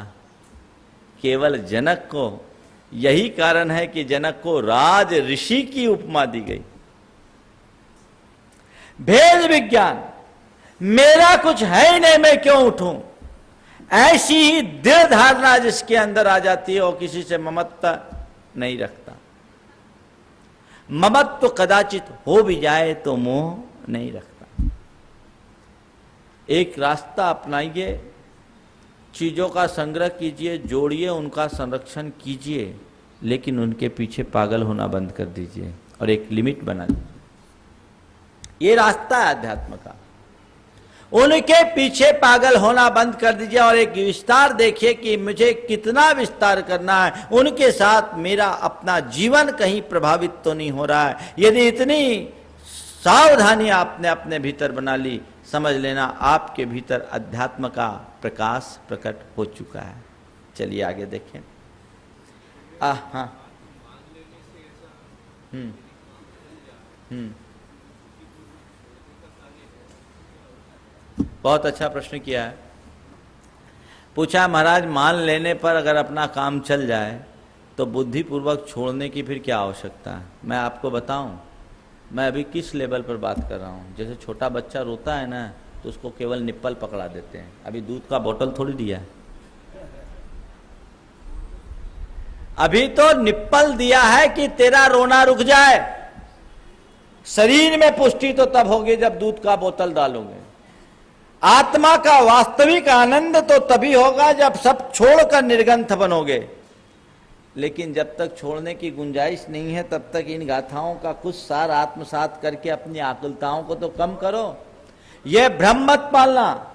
केवल जनक को। यही कारण है कि जनक को राज ऋषि की उपमा दी गई। भेद विज्ञान, मेरा कुछ है ही नहीं, मैं क्यों उठूं? ऐसी ही दृढ़ धारणा जिसके अंदर आ जाती है वो किसी से ममत्व नहीं रखता। ममत्व तो कदाचित हो भी जाए तो मोह नहीं रखता। एक रास्ता अपनाइए, चीजों का संग्रह कीजिए, जोड़िए, उनका संरक्षण कीजिए, लेकिन उनके पीछे पागल होना बंद कर दीजिए और एक लिमिट बना दीजिए। ये रास्ता है अध्यात्म का। उनके पीछे पागल होना बंद कर दीजिए और एक विस्तार देखिए कि मुझे कितना विस्तार करना है। उनके साथ मेरा अपना जीवन कहीं प्रभावित तो नहीं हो रहा है। यदि इतनी सावधानी आपने अपने भीतर बना ली, समझ लेना आपके भीतर अध्यात्म का प्रकाश प्रकट हो चुका है। चलिए आगे देखें। हाँ, बहुत अच्छा प्रश्न किया है। पूछा महाराज, मान लेने पर अगर अपना काम चल जाए तो बुद्धिपूर्वक छोड़ने की फिर क्या आवश्यकता है? मैं आपको बताऊं, मैं अभी किस लेवल पर बात कर रहा हूं। जैसे छोटा बच्चा रोता है ना, तो उसको केवल निप्पल पकड़ा देते हैं। अभी दूध का बोतल थोड़ी दिया है, अभी तो निप्पल दिया है कि तेरा रोना रुक जाए। शरीर में पुष्टि तो तब होगी जब दूध का बोतल डालोगे। आत्मा का वास्तविक आनंद तो तभी होगा जब सब छोड़कर निर्गंथ बनोगे। लेकिन जब तक छोड़ने की गुंजाइश नहीं है, तब तक इन गाथाओं का कुछ सार आत्मसात करके अपनी आकुलताओं को तो कम करो। यह भ्रम मत पालना।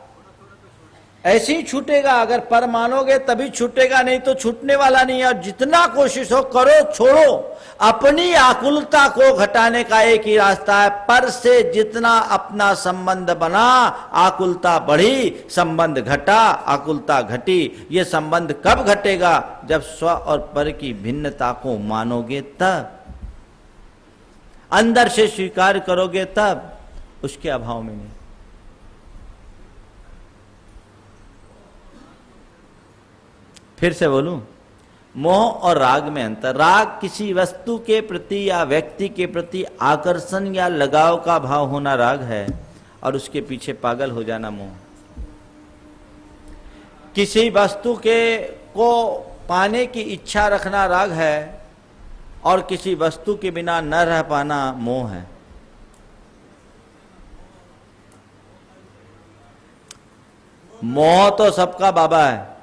ऐसे ही छूटेगा, अगर पर मानोगे तभी छूटेगा, नहीं तो छूटने वाला नहीं है। और जितना कोशिश हो करो, छोड़ो। अपनी आकुलता को घटाने का एक ही रास्ता है, पर से जितना अपना संबंध बना आकुलता बढ़ी, संबंध घटा आकुलता घटी। ये संबंध कब घटेगा? जब स्व और पर की भिन्नता को मानोगे तब, अंदर से स्वीकार करोगे तब, उसके अभाव में नहीं। फिर से बोलूं, मोह और राग में अंतर। राग किसी वस्तु के प्रति या व्यक्ति के प्रति आकर्षण या लगाव का भाव होना राग है, और उसके पीछे पागल हो जाना मोह। किसी वस्तु के को पाने की इच्छा रखना राग है, और किसी वस्तु के बिना न रह पाना मोह है। मोह तो सबका बाबा है,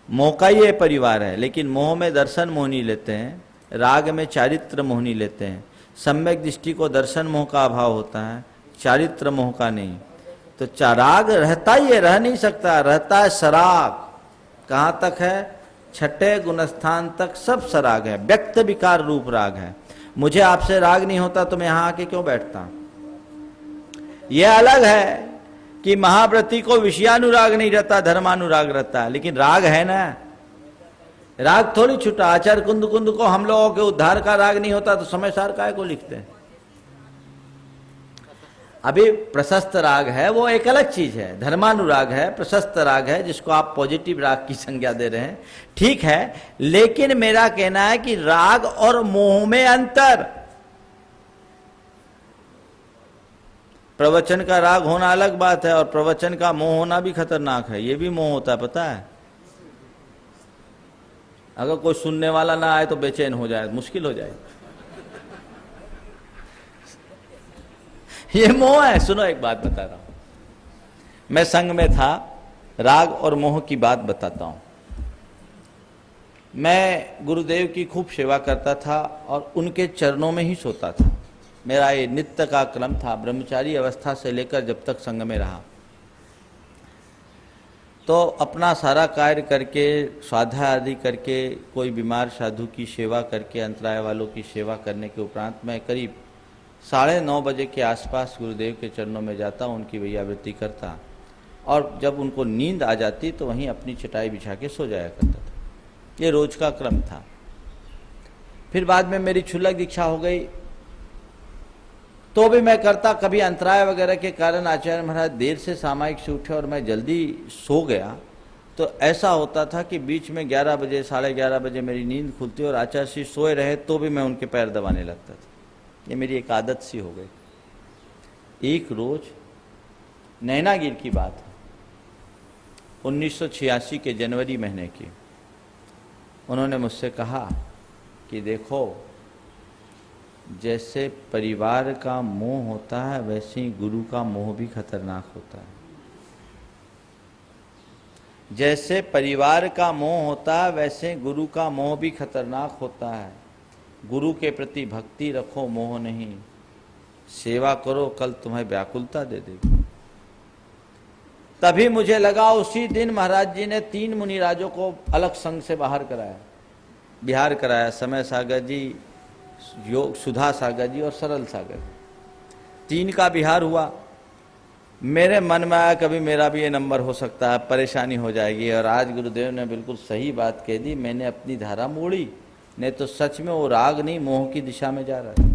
मोह का ही ये परिवार है। लेकिन मोह में दर्शन मोहनी लेते हैं, राग में चारित्र मोहनी लेते हैं। सम्यक दृष्टि को दर्शन मोह का अभाव होता है, चारित्र मोह का नहीं। तो राग रहता ही है, रह नहीं सकता, रहता है सराग। कहाँ तक है? छठे गुणस्थान तक सब सराग है, व्यक्त विकार रूप राग है। मुझे आपसे राग नहीं होता तो मैं यहां आके क्यों बैठता? यह अलग है कि महाव्रती को विषयानुराग नहीं रहता, धर्मानुराग रहता है। लेकिन राग है ना, राग थोड़ी छूटा। आचार्य कुंद कुंद को हम लोगों के उद्धार का राग नहीं होता तो समय सार काय को लिखते हैं? अभी प्रशस्त राग है, वो एक अलग चीज है। धर्मानुराग है, प्रशस्त राग है, जिसको आप पॉजिटिव राग की संज्ञा दे रहे हैं, ठीक है। लेकिन मेरा कहना है कि राग और मोह में अंतर। प्रवचन का राग होना अलग बात है, और प्रवचन का मोह होना भी खतरनाक है। ये भी मोह होता है, पता है? अगर कोई सुनने वाला ना आए तो बेचैन हो जाए, मुश्किल हो जाए। ये मोह है। सुनो एक बात बता रहा हूं, मैं संघ में था, राग और मोह की बात बताता हूं। मैं गुरुदेव की खूब सेवा करता था और उनके चरणों में ही सोता था। मेरा ये नित्य का क्रम था, ब्रह्मचारी अवस्था से लेकर जब तक संघ में रहा। तो अपना सारा कार्य करके, स्वाध्याय आदि करके, कोई बीमार साधु की सेवा करके, अंतराय वालों की सेवा करने के उपरांत मैं करीब 9:30 बजे के आसपास गुरुदेव के चरणों में जाता, उनकी वैयावृत्ति करता और जब उनको नींद आ जाती तो वहीं अपनी चटाई बिछा के सो जाया करता था। ये रोज का क्रम था। फिर बाद में मेरी क्षुल्लक दीक्षा हो गई तो भी मैं करता। कभी अंतराय वगैरह के कारण आचार्य महाराज देर से सामायिक से उठे और मैं जल्दी सो गया तो ऐसा होता था कि बीच में 11 बजे 11:30 बजे मेरी नींद खुलती और आचार्य श्री सोए रहे तो भी मैं उनके पैर दबाने लगता था। ये मेरी एक आदत सी हो गई। एक रोज नैनागिर की बात है, 1986 के जनवरी महीने की। उन्होंने मुझसे कहा कि देखो, जैसे परिवार का मोह होता है वैसे ही गुरु का मोह भी खतरनाक होता है। जैसे परिवार का मोह होता है वैसे गुरु का मोह भी खतरनाक होता है। गुरु के प्रति भक्ति रखो, मोह नहीं। सेवा करो, कल तुम्हें व्याकुलता दे देगी। तभी मुझे लगा उसी दिन महाराज जी ने 3 मुनिराजों को अलग संघ से बाहर कराया, बिहार कराया। समय सागर जी, योग सुधा सागर जी और सरल सागर, 3 का बिहार हुआ। मेरे मन में आया कभी मेरा भी ये नंबर हो सकता है, परेशानी हो जाएगी। और आज गुरुदेव ने बिल्कुल सही बात कह दी। मैंने अपनी धारा मोड़ी, नहीं तो सच में वो राग नहीं मोह की दिशा में जा रहा है।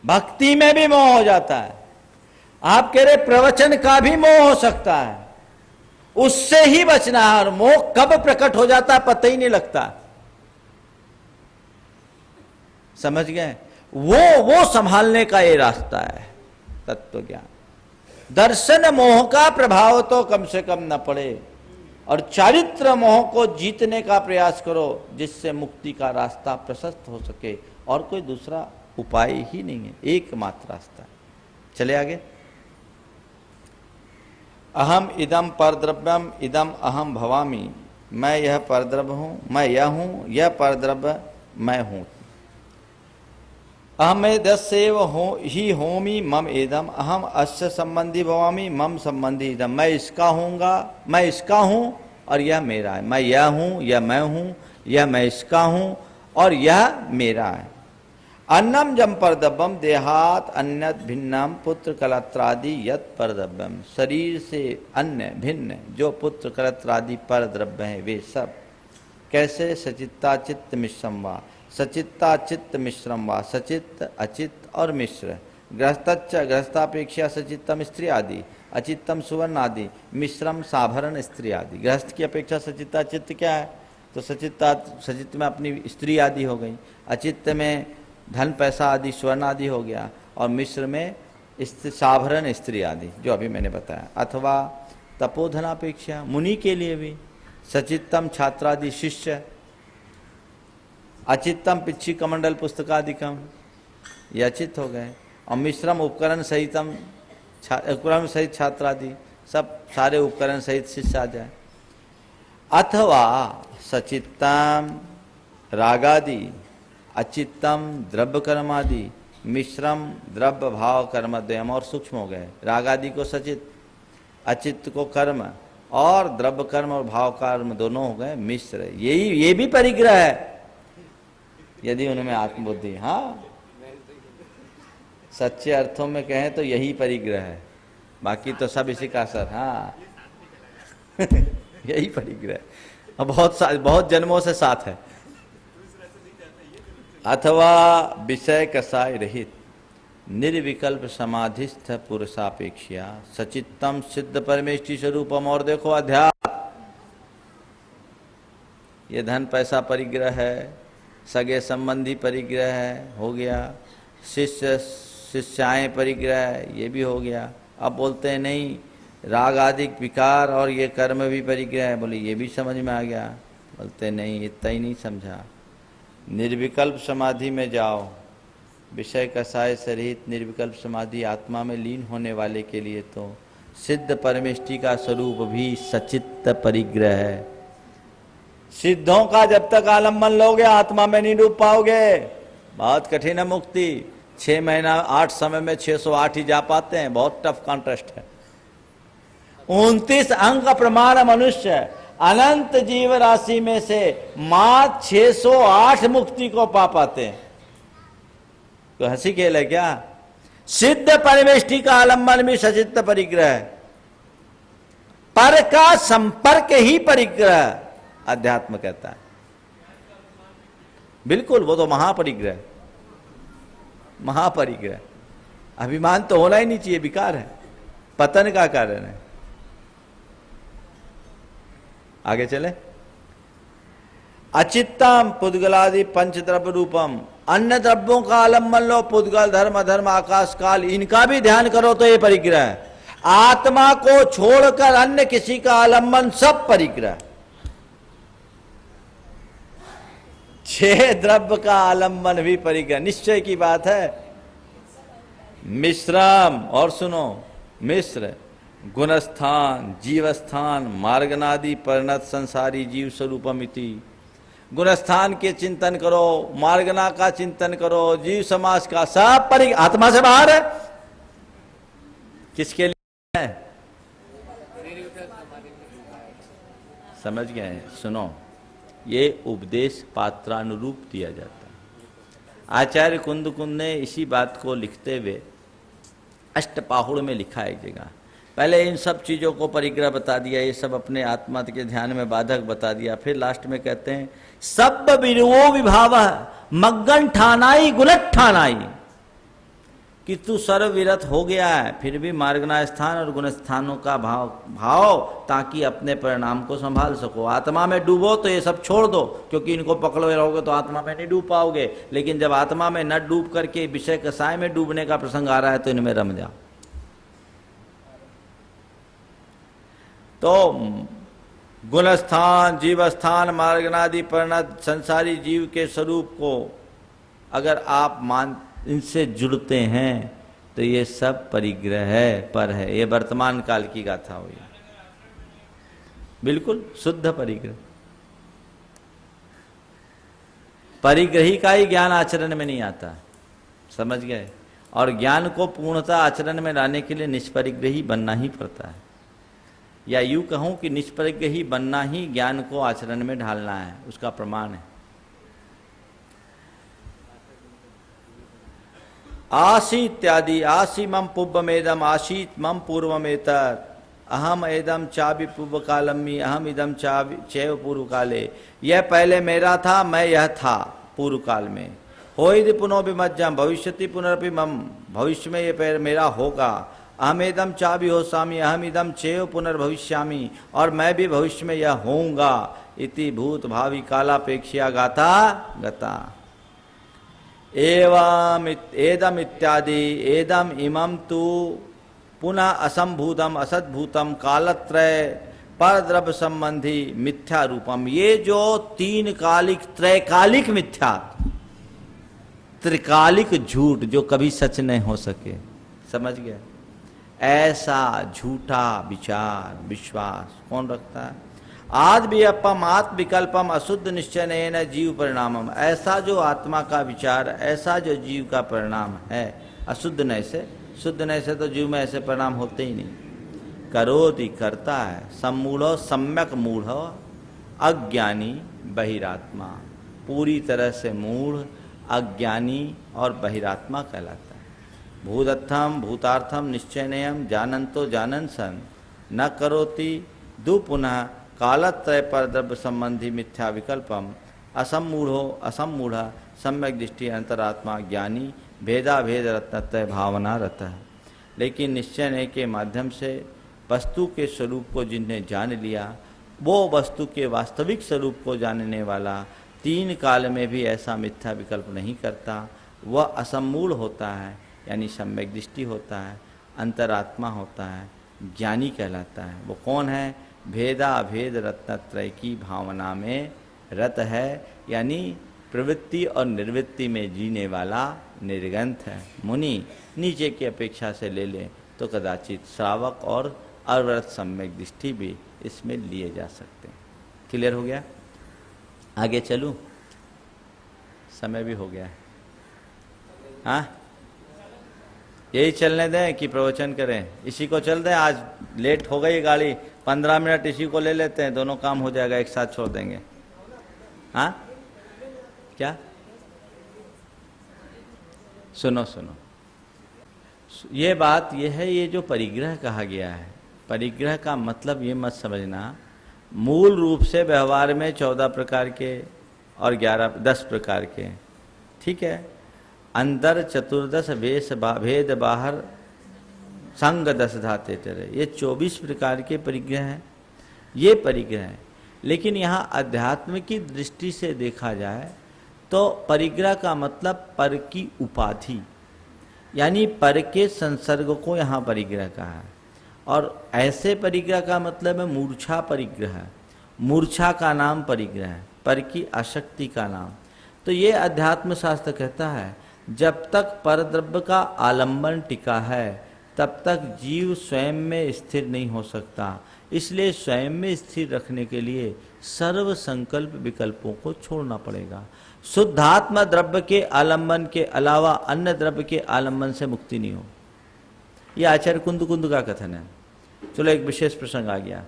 भक्ति में भी मोह हो जाता है। आप कह रहे प्रवचन का भी मोह हो सकता है, उससे ही बचना है। और मोह कब प्रकट हो जाता है पता ही नहीं लगता। समझ गए? वो संभालने का ये रास्ता है तत्व ज्ञान। दर्शन मोह का प्रभाव तो कम से कम न पड़े और चारित्र मोह को जीतने का प्रयास करो, जिससे मुक्ति का रास्ता प्रशस्त हो सके। और कोई दूसरा उपाय ही नहीं है, एकमात्र रास्ता। चले आगे। अहम इदम परद्रव्यम इदम अहम भवामी। मैं यह परद्रव्य हूं, मैं यह हूं, यह परद्रव्य मैं हूं। अहमेदस्यैव हो ही होमी मम एदम। अहम अस्य संबंधी भवामी मम संबंधी इदम। मैं इसका हूँगा, मैं इसका हूँ और यह मेरा है। मैं यह हूँ, यह मैं हूँ, यह मैं इसका हूँ और यह मेरा है। अन्नम जम परद्रव्यम देहात अन्यत भिन्नम पुत्र कलत्रादि यत परद्रव्यम। शरीर से अन्य भिन्न जो पुत्र कलत्रादि परद्रव्य है वे सब कैसे? सचित्ता चित्त मिश्रम वा, सचित्ता चित्त मिश्रम वा, सचित्त अचित्त और मिश्र। गृहस्थच्च गृहस्थापेक्षा सचित्तम स्त्री आदि, अचित्तम सुवर्ण आदि, मिश्रम साभरण स्त्री आदि। गृहस्थ की अपेक्षा सचित्ता चित्त क्या है? तो सचित्त में अपनी स्त्री आदि हो गई, अचित्त में धन पैसा आदि स्वर्ण आदि हो गया और मिश्र में साभरण स्त्री आदि, जो अभी मैंने बताया। अथवा तपोधनापेक्षा मुनि के लिए भी सचित्तम छात्रादि शिष्य, अचित्तम पिच्छी कमंडल पुस्तकादिकम, ये अचित हो गए। और मिश्रम उपकरण सहितम, उपकरण सहित छात्रादि, सब सारे उपकरण सहित शिष्य आ जाए। अथवा सचित्तम रागादि, अचित्तम द्रव्य कर्मादि, मिश्रम द्रव्य भाव कर्म द्वयम। और सूक्ष्म हो गए, रागादि को सचित, अचित्त को कर्म और द्रव्य कर्म और भाव कर्म दोनों हो गए मिश्र। ये भी परिग्रह है यदि उनमें आत्मबुद्धि। हाँ, सच्चे अर्थों में कहें तो यही परिग्रह है, बाकी तो सब इसी का असर। हाँ यही परिग्रह बहुत जन्मों से साथ है। अथवा विषय कसाय रहित निर्विकल्प समाधिस्थ पुरुषापेक्षा सचित्तम सिद्ध परमेष्टि स्वरूपम। और देखो अध्यात्म, ये धन पैसा परिग्रह है, सगे संबंधी परिग्रह है, हो गया। शिष्य शिष्याएं परिग्रह, ये भी हो गया। अब बोलते हैं नहीं, राग आदि विकार और ये कर्म भी परिग्रह है, बोले ये भी समझ में आ गया। बोलते नहीं, इतना ही नहीं समझा। निर्विकल्प समाधि में जाओ, विषय कसाय सहित निर्विकल्प समाधि आत्मा में लीन होने वाले के लिए तो सिद्ध परमेष्टि का स्वरूप भी सचित्त परिग्रह है। सिद्धों का जब तक आलम्बन लोगे आत्मा में नहीं डूब पाओगे। बहुत कठिन है मुक्ति। 6 महीना 8 समय में 608 ही जा पाते हैं, बहुत टफ कॉन्टेस्ट है। 29 अंक प्रमाण मनुष्य अनंत जीव राशि में से मात्र 608 मुक्ति को पा पाते हैं। तो हंसी खेल है क्या? सिद्ध परमेष्टि का आलम्बन भी सचित्त परिग्रह है। पर का संपर्क ही परिग्रह अध्यात्म कहता है। बिल्कुल, वो तो महापरिग्रह, महापरिग्रह। अभिमान तो होना ही नहीं चाहिए, विकार है, पतन का कारण है। आगे चले। अचित्तम पुद्गलादि पंचद्रव्य रूपम, अन्य द्रव्यों का आलम्बन लो, पुद्गल धर्म अधर्म आकाश काल, इनका भी ध्यान करो तो ये परिग्रह है। आत्मा को छोड़कर अन्य किसी का आलम्बन सब परिग्रह। 6 द्रव्य का आलम्बन भी परिग्रह। निश्चय की बात है। मिश्रम, और सुनो, मिश्र गुणस्थान जीवस्थान मार्गनादि परिणत संसारी जीव स्वरूपमिति। गुणस्थान के चिंतन करो, मार्गना का चिंतन करो, जीव समाज का, सब परिग्रह आत्मा से बाहर है। किसके लिए है? समझ गए? सुनो, ये उपदेश पात्रानुरूप दिया जाता है। आचार्य कुंद ने इसी बात को लिखते हुए अष्टपाहुड़ में लिखा है एक जगह। पहले इन सब चीज़ों को परिग्रह बता दिया, ये सब अपने आत्मा के ध्यान में बाधक बता दिया। फिर लास्ट में कहते हैं सब विरुवो विभाव मग्गन ठानाई गुलट ठानाई, कि तू सर्वविरत हो गया है, फिर भी मार्गना स्थान और गुण स्थानों का भाव ताकि अपने परिणाम को संभाल सको। आत्मा में डूबो तो ये सब छोड़ दो, क्योंकि इनको पकड़े रहोगे तो आत्मा में नहीं डूब पाओगे। लेकिन जब आत्मा में न डूब करके विषय कसाय में डूबने का प्रसंग आ रहा है तो इनमें रम जाओ। तो गुणस्थान जीवस्थान मार्गनादि परिणत संसारी जीव के स्वरूप को अगर आप इनसे जुड़ते हैं तो ये सब परिग्रह है, पर है। ये वर्तमान काल की गाथा हुई, बिल्कुल शुद्ध परिग्रह। परिग्रही का ही ज्ञान आचरण में नहीं आता, समझ गए? और ज्ञान को पूर्णतः आचरण में लाने के लिए निष्परिग्रही बनना ही पड़ता है। या यूं कहूं कि निष्परिग्रही बनना ही ज्ञान को आचरण में ढालना है, उसका प्रमाण है। आसी इत्यादि, आसी मम पुब्बमेदम आशीत मम पूर्वमेतर, अहम एदम चाबि पूर्व कालमी, अहम इदम चाबि चैव पूर्व काले। यह पहले मेरा था, मैं यह था पूर्व काल में। होइद पुनो विमज्जम भविष्यति पुनरपि मम, भविष्य में यह मेरा होगा। अहम एदम चाबि होसामी, अहम इदम चैव पुनर्भविष्यामी, और मैं भी भविष्य में यह होऊंगा। इति भूत भावी कालापेक्षया गाथा गता। एवं एदम इत्यादि, एदम इमं तु पुनः असंभूतम असद्भूतम कालत्रय परद्रव्य संबंधी मिथ्या रूपम। ये जो 3 कालिक त्रैकालिक मिथ्या, त्रिकालिक झूठ जो कभी सच नहीं हो सके, समझ गए? ऐसा झूठा विचार विश्वास कौन रखता है? आद वियपम आत्म विकल्पम अशुद्ध निश्चय न जीव परिणामम। ऐसा जो आत्मा का विचार, ऐसा जो जीव का परिणाम है, अशुद्ध नय से, शुद्ध नय से तो जीव में ऐसे परिणाम होते ही नहीं। करोति करता है, सम्मूढ़ सम्यक मूढ़ अज्ञानी बहिरात्मा, पूरी तरह से मूढ़ अज्ञानी और बहिरात्मा कहलाता है। भूदर्थम भूतार्थम निश्चयनयम जानन्तो जानन सन न करोति दु पुनः कालत्रय पर द्रव्य संबंधी मिथ्या विकल्पम असमूढ़ो असमूढ़ सम्यक दृष्टि अंतरात्मा ज्ञानी भेदा भेद रत्नत्रय भावना रत है। लेकिन निश्चय के माध्यम से वस्तु के स्वरूप को जिन्हें जान लिया, वो वस्तु के वास्तविक स्वरूप को जानने वाला 3 काल में भी ऐसा मिथ्या विकल्प नहीं करता। वह असमूढ़ होता है, यानी सम्यक दृष्टि होता है, अंतरात्मा होता है, ज्ञानी कहलाता है। वो कौन है? भेदा भेद रत्नत्रय की भावना में रत है यानी प्रवृत्ति और निर्वृत्ति में जीने वाला निर्ग्रंथ है। मुनि नीचे की अपेक्षा से ले लें तो कदाचित श्रावक और अव्रत सम्यक दृष्टि भी इसमें लिए जा सकते हैं। क्लियर हो गया? आगे चलूं? समय भी हो गया है। हाँ, यही चलने दें कि प्रवचन करें? इसी को चल दें, आज लेट हो गई गाड़ी, 15 मिनट इसी को ले लेते हैं, दोनों काम हो जाएगा, एक साथ छोड़ देंगे। हाँ क्या? सुनो सुनो, ये बात ये है, ये जो परिग्रह कहा गया है, परिग्रह का मतलब ये मत समझना मूल रूप से व्यवहार में 14 प्रकार के और 10 प्रकार के, ठीक है। अंदर 14 भेद बाहर संग 10 धाते तेरे, ये 24 प्रकार के परिग्रह हैं, ये परिग्रह है। लेकिन यहाँ अध्यात्म की दृष्टि से देखा जाए तो परिग्रह का मतलब पर की उपाधि, यानी पर के संसर्ग को यहाँ परिग्रह कहा है। और ऐसे परिग्रह का मतलब है मूर्छा परिग्रह, मूर्छा का नाम परिग्रह है, पर की आसक्ति का नाम। तो ये अध्यात्म शास्त्र कहता है जब तक परद्रव्य का आलंबन टिका है तब तक जीव स्वयं में स्थिर नहीं हो सकता। इसलिए स्वयं में स्थिर रखने के लिए सर्व संकल्प विकल्पों को छोड़ना पड़ेगा। शुद्धात्मा द्रव्य के आलंबन के अलावा अन्य द्रव्य के आलंबन से मुक्ति नहीं हो। यह आचार्य कुंद का कथन है। चलो एक विशेष प्रसंग आ गया,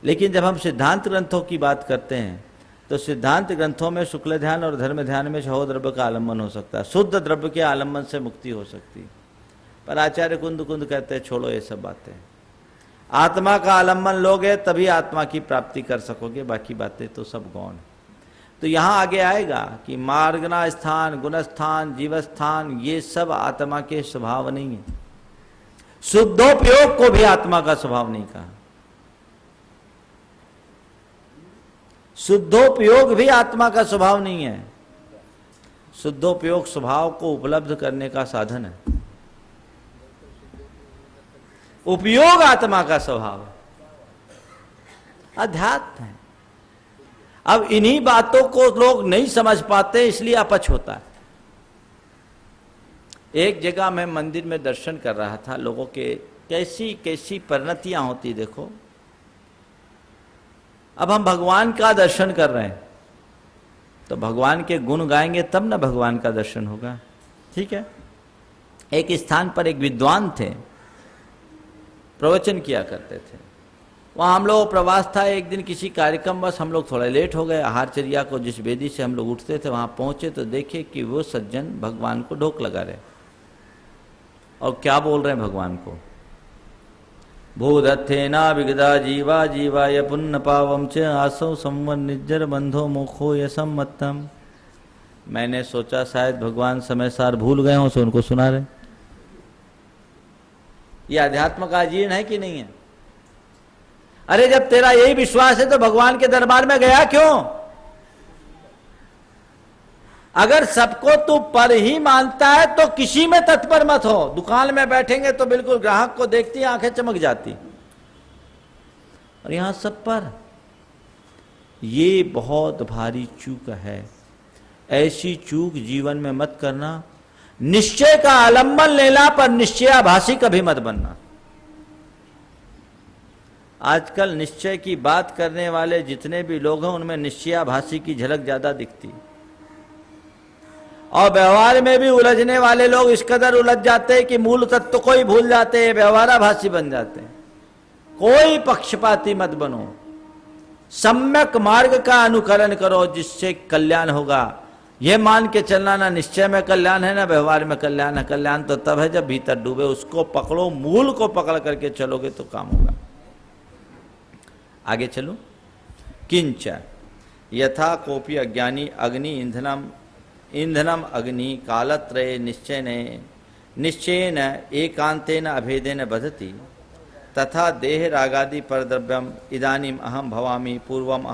लेकिन जब हम सिद्धांत ग्रंथों की बात करते हैं तो सिद्धांत ग्रंथों में शुक्ल ध्यान और धर्म ध्यान में छहो द्रव्य का आलंबन हो सकता है, शुद्ध द्रव्य के आलंबन से मुक्ति हो सकती। पर आचार्य कुंद कहते हैं छोड़ो ये सब बातें, आत्मा का आलंबन लोगे तभी आत्मा की प्राप्ति कर सकोगे, बाकी बातें तो सब गौण है। तो यहाँ आगे आएगा कि मार्गना स्थान, गुणस्थान, जीवस्थान, ये सब आत्मा के स्वभाव नहीं है। शुद्धोपयोग को भी आत्मा का स्वभाव नहीं कहा, शुद्धोपयोग भी आत्मा का स्वभाव नहीं है। शुद्धोपयोग स्वभाव को उपलब्ध करने का साधन है, उपयोग आत्मा का स्वभाव है, अध्यात्म है। अब इन्हीं बातों को लोग नहीं समझ पाते, इसलिए अपच होता है। एक जगह मैं मंदिर में दर्शन कर रहा था, लोगों के कैसी कैसी परिणतियां होती देखो। अब हम भगवान का दर्शन कर रहे हैं तो भगवान के गुण गाएंगे तब ना भगवान का दर्शन होगा, ठीक है। एक स्थान पर एक विद्वान थे, प्रवचन किया करते थे। वहाँ हम लोग प्रवास था, एक दिन किसी कार्यक्रम बस हम लोग थोड़ा लेट हो गए। आहारचर्या को जिस वेदी से हम लोग उठते थे वहाँ पहुँचे तो देखे कि वो सज्जन भगवान को ढोक लगा रहे और क्या बोल रहे हैं भगवान को, भूदत्थेना विगदा जीवा जीवाय पुण्य पावम च आसौ संवन निज्जर बंधो मोखो यसम्मतम। मैंने सोचा शायद भगवान समय सार भूल गए हों, सो उनको सुना रहे। ये अध्यात्म का अजीर्ण है कि नहीं है? अरे जब तेरा यही विश्वास है तो भगवान के दरबार में गया क्यों? अगर सबको तू पर ही मानता है तो किसी में तत्पर मत हो। दुकान में बैठेंगे तो बिल्कुल ग्राहक को देखती आंखें चमक जाती, और यहां सब पर। ये बहुत भारी चूक है, ऐसी चूक जीवन में मत करना। निश्चय का आलंबन लेना पर निश्चयाभासी कभी मत बनना। आजकल निश्चय की बात करने वाले जितने भी लोग हैं उनमें निश्चयाभासी की झलक ज्यादा दिखती, और व्यवहार में भी उलझने वाले लोग इस कदर उलझ जाते हैं कि मूल तत्व को ही भूल जाते हैं, व्यवहाराभासी बन जाते हैं। कोई पक्षपाती मत बनो, सम्यक मार्ग का अनुकरण करो जिससे कल्याण होगा। यह मान के चलना ना निश्चय में कल्याण है ना व्यवहार में कल्याण है। कल्याण तो तब है जब भीतर डूबे, उसको पकड़ो, मूल को पकड़ करके चलोगे तो काम होगा। आगे चलो। किंच यथा कोपी अज्ञानी अग्नि ईंधनम अग्नि कालत्रये निश्चयेन एकांतेन अभेदेन बधति तथा देह रागादि परद्रव्यम इदानीम अहम भवामि पूर्वम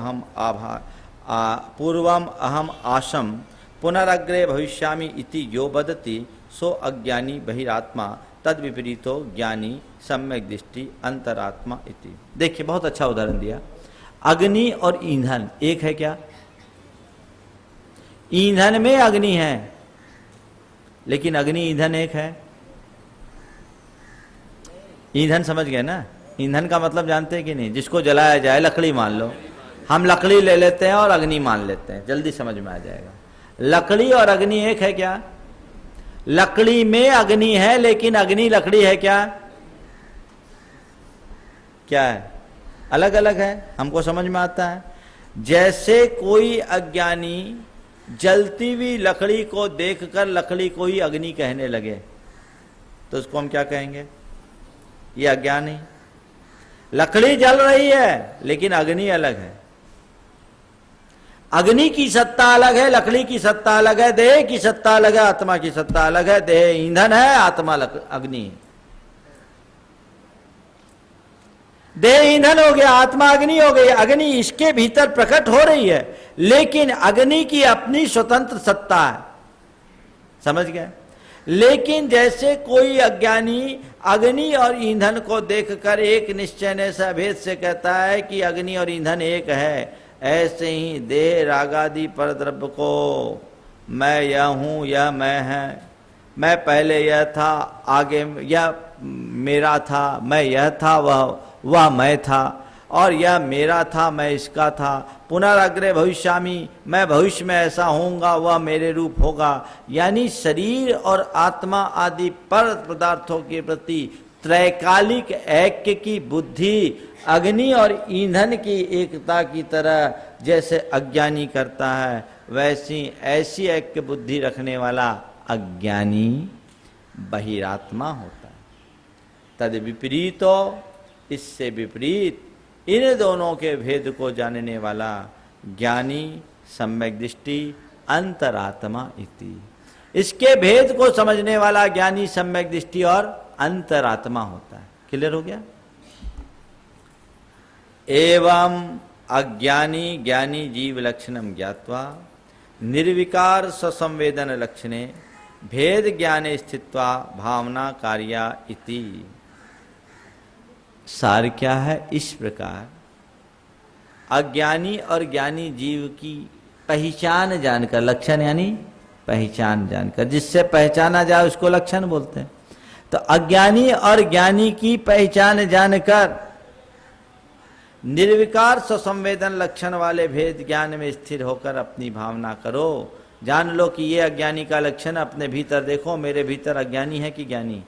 अहम आशम पुनरग्रे भविष्यामि इति यो बदति सो अज्ञानी बहिरात्मा तद विपरीतो ज्ञानी सम्यक दृष्टि अंतरात्मा इति। देखिए बहुत अच्छा उदाहरण दिया। अग्नि और ईंधन एक है क्या? ईंधन में अग्नि है, लेकिन अग्नि ईंधन एक है। ईंधन समझ गए ना? ईंधन का मतलब जानते हैं कि नहीं? जिसको जलाया जाए, लकड़ी मान लो, हम लकड़ी ले लेते हैं और अग्नि मान लेते हैं, जल्दी समझ में आ जाएगा। लकड़ी और अग्नि एक है क्या? लकड़ी में अग्नि है, लेकिन अग्नि लकड़ी है क्या? क्या है? अलग अलग है, हमको समझ में आता है। जैसे कोई अज्ञानी जलती हुई लकड़ी को देखकर लकड़ी को ही अग्नि कहने लगे, तो उसको हम क्या कहेंगे? ये अज्ञानी। लकड़ी जल रही है, लेकिन अग्नि अलग है। अग्नि की सत्ता अलग है, लकड़ी की सत्ता अलग है, देह की सत्ता अलग है, आत्मा की सत्ता अलग है। देह ईंधन है, आत्मा अग्नि है। देह ईंधन हो गया, आत्मा अग्नि हो गई। अग्नि इसके भीतर प्रकट हो रही है, लेकिन अग्नि की अपनी स्वतंत्र सत्ता है। समझ गए? लेकिन जैसे कोई अज्ञानी अग्नि और ईंधन को देखकर एक निश्चय से अभेद से कहता है कि अग्नि और ईंधन एक है, ऐसे ही देह रागादि पर द्रव्य को मैं यह हूं, यह मैं है, मैं पहले यह था, आगे यह मेरा था, मैं यह था, वह मैं था, और यह मेरा था, मैं इसका था, पुनराग्रे भविष्यामि, मैं भविष्य में ऐसा होऊंगा, वह मेरे रूप होगा। यानी शरीर और आत्मा आदि पर पदार्थों के प्रति त्रैकालिक ऐक्य की बुद्धि अग्नि और ईंधन की एकता की तरह जैसे अज्ञानी करता है, वैसी ऐसी ऐक्य बुद्धि रखने वाला अज्ञानी बहिरात्मा होता है। तद विपरीतो, इससे विपरीत इन दोनों के भेद को जानने वाला ज्ञानी सम्यक दृष्टि अंतरात्मा इति। इसके भेद को समझने वाला ज्ञानी सम्यक दृष्टि और अंतरात्मा होता है। क्लियर हो गया? एवं अज्ञानी ज्ञानी जीव लक्षणम ज्ञात्वा निर्विकार ससंवेदन लक्षणे भेद ज्ञाने स्थित्वा भावना कार्या इति। सार क्या है? इस प्रकार अज्ञानी और ज्ञानी जीव की पहचान जानकर, लक्षण यानी पहचान जानकर, जिससे पहचाना जाए उसको लक्षण बोलते हैं। तो अज्ञानी और ज्ञानी की पहचान जानकर निर्विकार स्वसंवेदन लक्षण वाले भेद ज्ञान में स्थिर होकर अपनी भावना करो। जान लो कि ये अज्ञानी का लक्षण, अपने भीतर देखो, मेरे भीतर अज्ञानी है कि ज्ञानी?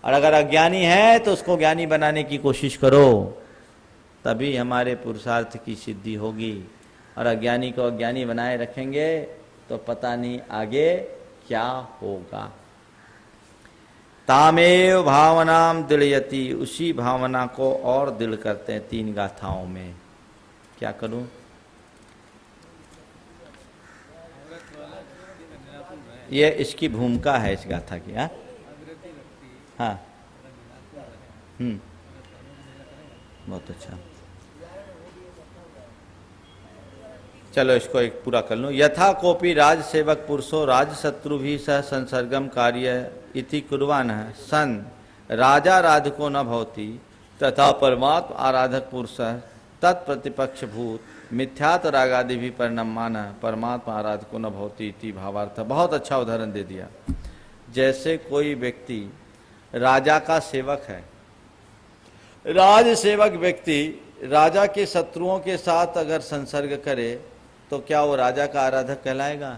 और अगर अज्ञानी है तो उसको ज्ञानी बनाने की कोशिश करो, तभी हमारे पुरुषार्थ की सिद्धि होगी। और अज्ञानी को अज्ञानी बनाए रखेंगे तो पता नहीं आगे क्या होगा। तामेव भावनाम दृढ़यति, उसी भावना को और दृढ़ करते हैं 3 गाथाओं में। क्या करूं? ये इसकी भूमिका है इस गाथा की। हाँ, बहुत अच्छा। चलो इसको एक पूरा कर लूं। यथा कोपी राज सेवक पुरुषो राज शत्रु भी सह संसर्गम कार्य इति कुर्वान सन राजा राधको न भवति, तथा परमात्म आराधक पुरुष तत्प्रतिपक्ष भूत मिथ्यात रागादि भी परिणमान परमात्मा आराधको न भवति इति भावार्थ। बहुत अच्छा उदाहरण दे दिया। जैसे कोई व्यक्ति राजा का सेवक है, राज सेवक व्यक्ति राजा के शत्रुओं के साथ अगर संसर्ग करे तो क्या वो राजा का आराधक कहलाएगा?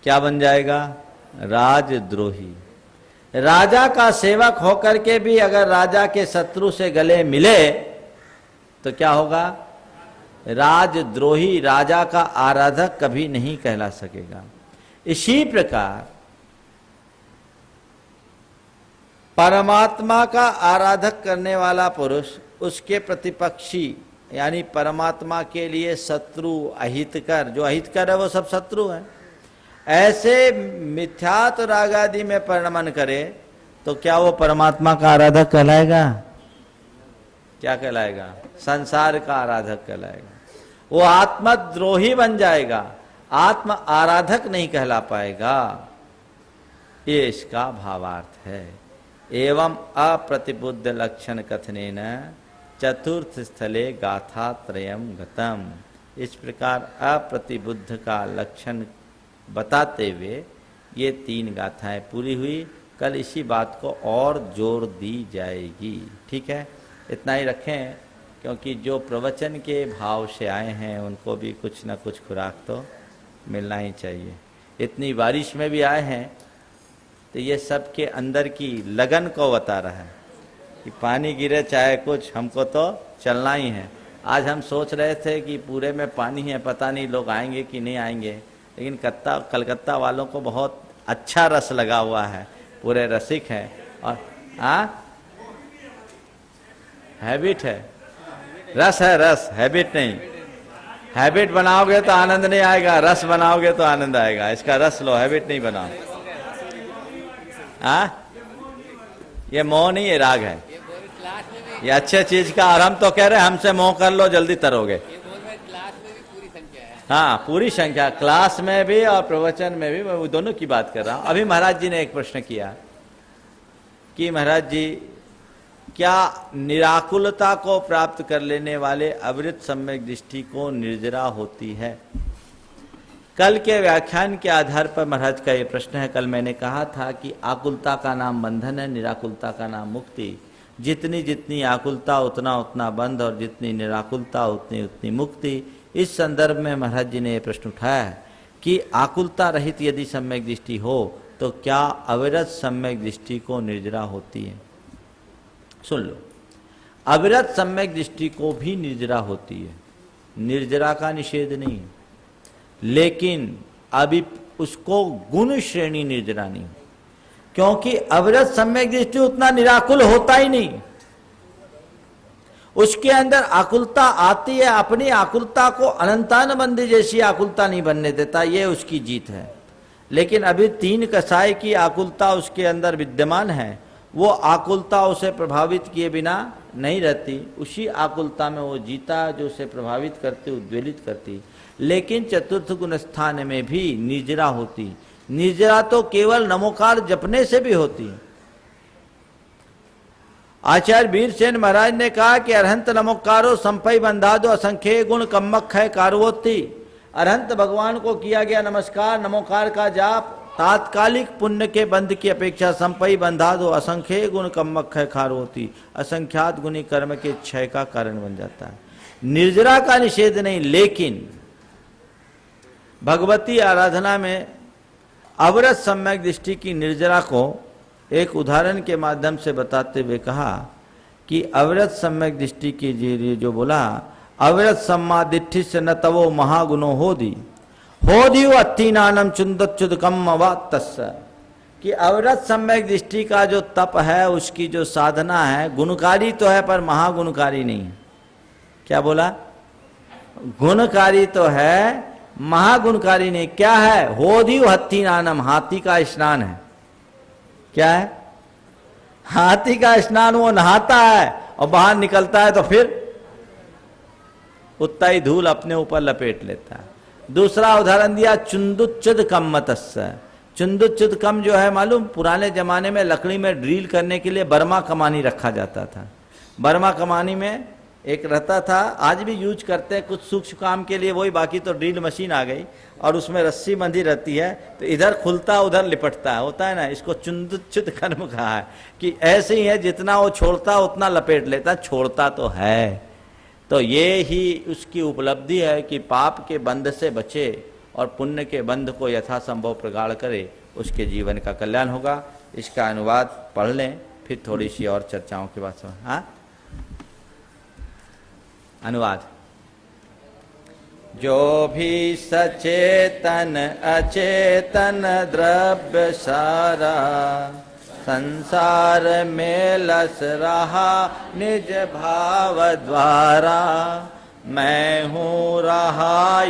क्या बन जाएगा? राजद्रोही। राजा का सेवक होकर के भी अगर राजा के शत्रु से गले मिले तो क्या होगा? राजद्रोही। राजा का आराधक कभी नहीं कहला सकेगा। इसी प्रकार परमात्मा का आराधक करने वाला पुरुष उसके प्रतिपक्षी यानी परमात्मा के लिए शत्रु अहितकर, जो अहितकर है वो सब शत्रु है, ऐसे मिथ्यात रागादि में परिणमन करे तो क्या वो परमात्मा का आराधक कहलाएगा? क्या कहलाएगा? संसार का आराधक कहलाएगा। वो आत्मद्रोही बन जाएगा, आत्म आराधक नहीं कहला पाएगा। ये इसका भावार्थ है। एवं अप्रतिबुद्ध लक्षण कथनेन चतुर्थ स्थले गाथा त्रयम गतम। इस प्रकार अप्रतिबुद्ध का लक्षण बताते हुए ये 3 गाथाएं पूरी हुई। कल इसी बात को और जोर दी जाएगी। ठीक है, इतना ही रखें, क्योंकि जो प्रवचन के भाव से आए हैं उनको भी कुछ न कुछ खुराक तो मिलना ही चाहिए। इतनी बारिश में भी आए हैं तो ये सब के अंदर की लगन को बता रहा है कि पानी गिरे चाहे कुछ, हमको तो चलना ही है। आज हम सोच रहे थे कि पूरे में पानी है, पता नहीं लोग आएंगे कि नहीं आएंगे, लेकिन कलकत्ता वालों को बहुत अच्छा रस लगा हुआ है, पूरे रसिक हैं। और हैबिट है, रस है, रस हैबिट नहीं। हैबिट बनाओगे तो आनंद नहीं आएगा, रस बनाओगे तो आनंद आएगा। इसका रस लो, हैबिट नहीं बनाओ। ये मोह नहीं, ये राग है। ये अच्छे चीज का, और हम तो कह रहे हैं हमसे मोह कर लो, जल्दी तरोगे। हाँ, पूरी संख्या, क्लास में भी और प्रवचन में भी, मैं दोनों की बात कर रहा हूं। अभी महाराज जी ने एक प्रश्न किया कि महाराज जी, क्या निराकुलता को प्राप्त कर लेने वाले अविरत सम्यक दृष्टि को निर्जरा होती है? कल के व्याख्यान के आधार पर महाराज का ये प्रश्न है। कल मैंने कहा था कि आकुलता का नाम बंधन है, निराकुलता का नाम मुक्ति। जितनी जितनी आकुलता उतना उतना बंध, और जितनी निराकुलता उतनी उतनी मुक्ति। इस संदर्भ में महाराज जी ने ये प्रश्न उठाया है कि आकुलता रहित यदि सम्यक दृष्टि हो तो क्या अविरत सम्यक दृष्टि को निर्जरा होती है? सुन लो, अविरत सम्यक दृष्टि को भी निर्जरा होती है, निर्जरा का निषेध नहीं है, लेकिन अभी उसको गुण श्रेणी निर्जरा नहीं, क्योंकि अविरत सम्यक दृष्टि उतना निराकुल होता ही नहीं। उसके अंदर आकुलता आती है, अपनी आकुलता को अनंतानबंदी जैसी आकुलता नहीं बनने देता, ये उसकी जीत है। लेकिन अभी 3 कसाय की आकुलता उसके अंदर विद्यमान है, वो आकुलता उसे प्रभावित किए बिना नहीं रहती। उसी आकुलता में वो जीता जो उसे प्रभावित करती, उद्वेलित करती। लेकिन चतुर्थ गुण स्थान में भी निर्जरा होती। निर्जरा तो केवल नमोकार जपने से भी होती। आचार्य वीरसेन महाराज ने कहा कि अरहंत नमोकारो संपय बंधा दो असंख्य गुण कम्मक है कारवोती। अरहंत भगवान को किया गया नमस्कार, नमोकार का जाप तात्कालिक पुण्य के बंध की अपेक्षा संपय बंधा दो असंख्य गुण कम्मक है खारवोती। असंख्यात गुणी कर्म के क्षय का कारण बन जाता है। निर्जरा का निषेध नहीं, लेकिन भगवती आराधना में अविरत सम्यक दृष्टि की निर्जरा को एक उदाहरण के माध्यम से बताते हुए कहा कि अविरत सम्यक दृष्टि के लिए जो बोला, अविरत सम्मा दिट्ठि से न तवो महागुणो होदी अत्तीनानम चुंदच्युदकम तस्स। कि अविरत सम्यक दृष्टि का जो तप है, उसकी जो साधना है, गुणकारी तो है पर महागुणकारी नहीं है। क्या बोला? गुणकारी तो है, महागुणकारी नहीं। क्या है? होदिव हत्तीनानम, हाथी का स्नान है। क्या है? हाथी का स्नान। वो नहाता है और बाहर निकलता है तो फिर उतना ही धूल अपने ऊपर लपेट लेता है। दूसरा उदाहरण दिया चुंदुच्युद कम्मतस्य। चुंदुच्युद कम जो है मालूम, पुराने जमाने में लकड़ी में ड्रिल करने के लिए बर्मा कमानी रखा जाता था। बर्मा कमानी में एक रहता था, आज भी यूज करते हैं कुछ सूक्ष्म काम के लिए वही, बाकी तो ड्रिल मशीन आ गई और उसमें रस्सी बंधी रहती है, तो इधर खुलता उधर लिपटता है, होता है ना। इसको चुंदुच्युद कर्म कहा है कि ऐसे ही है, जितना वो छोड़ता उतना लपेट लेता, छोड़ता तो है। तो ये ही उसकी उपलब्धि है कि पाप के बंध से बचे और पुण्य के बंध को यथासंभव प्रगाढ़ करे, उसके जीवन का कल्याण होगा। इसका अनुवाद पढ़ लें, फिर थोड़ी सी और चर्चाओं के बाद। हाँ, अनुवाद। जो भी सचेतन अचेतन द्रव्य सारा संसार में लस रहा निज भाव द्वारा। मैं हूँ रहा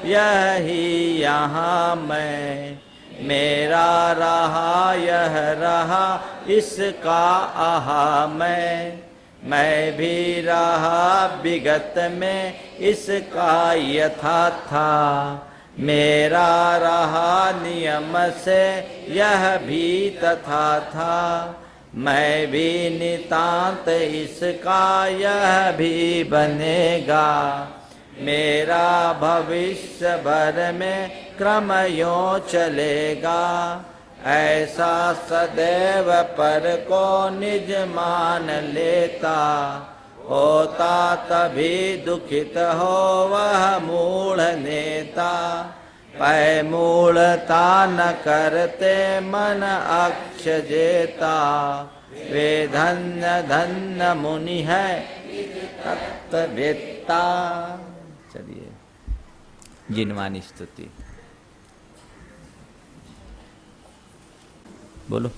यही यहाँ मैं, मेरा रहा यह रहा इसका आहा मैं भी रहा विगत में इसका यथा था। मेरा रहा नियम से यह भी तथा था। मैं भी नितांत इसका यह भी बनेगा। मेरा भविष्य भर में क्रम यों चलेगा। ऐसा सदैव पर को निज मान लेता, होता तभी दुखित हो वह मूढ़ नेता। पै मूढ़ता न करते मन अक्ष जेता, वे धन्य धन्य मुनि है तत्ववेत्ता। चलिए जिनवानी स्तुति बोलो।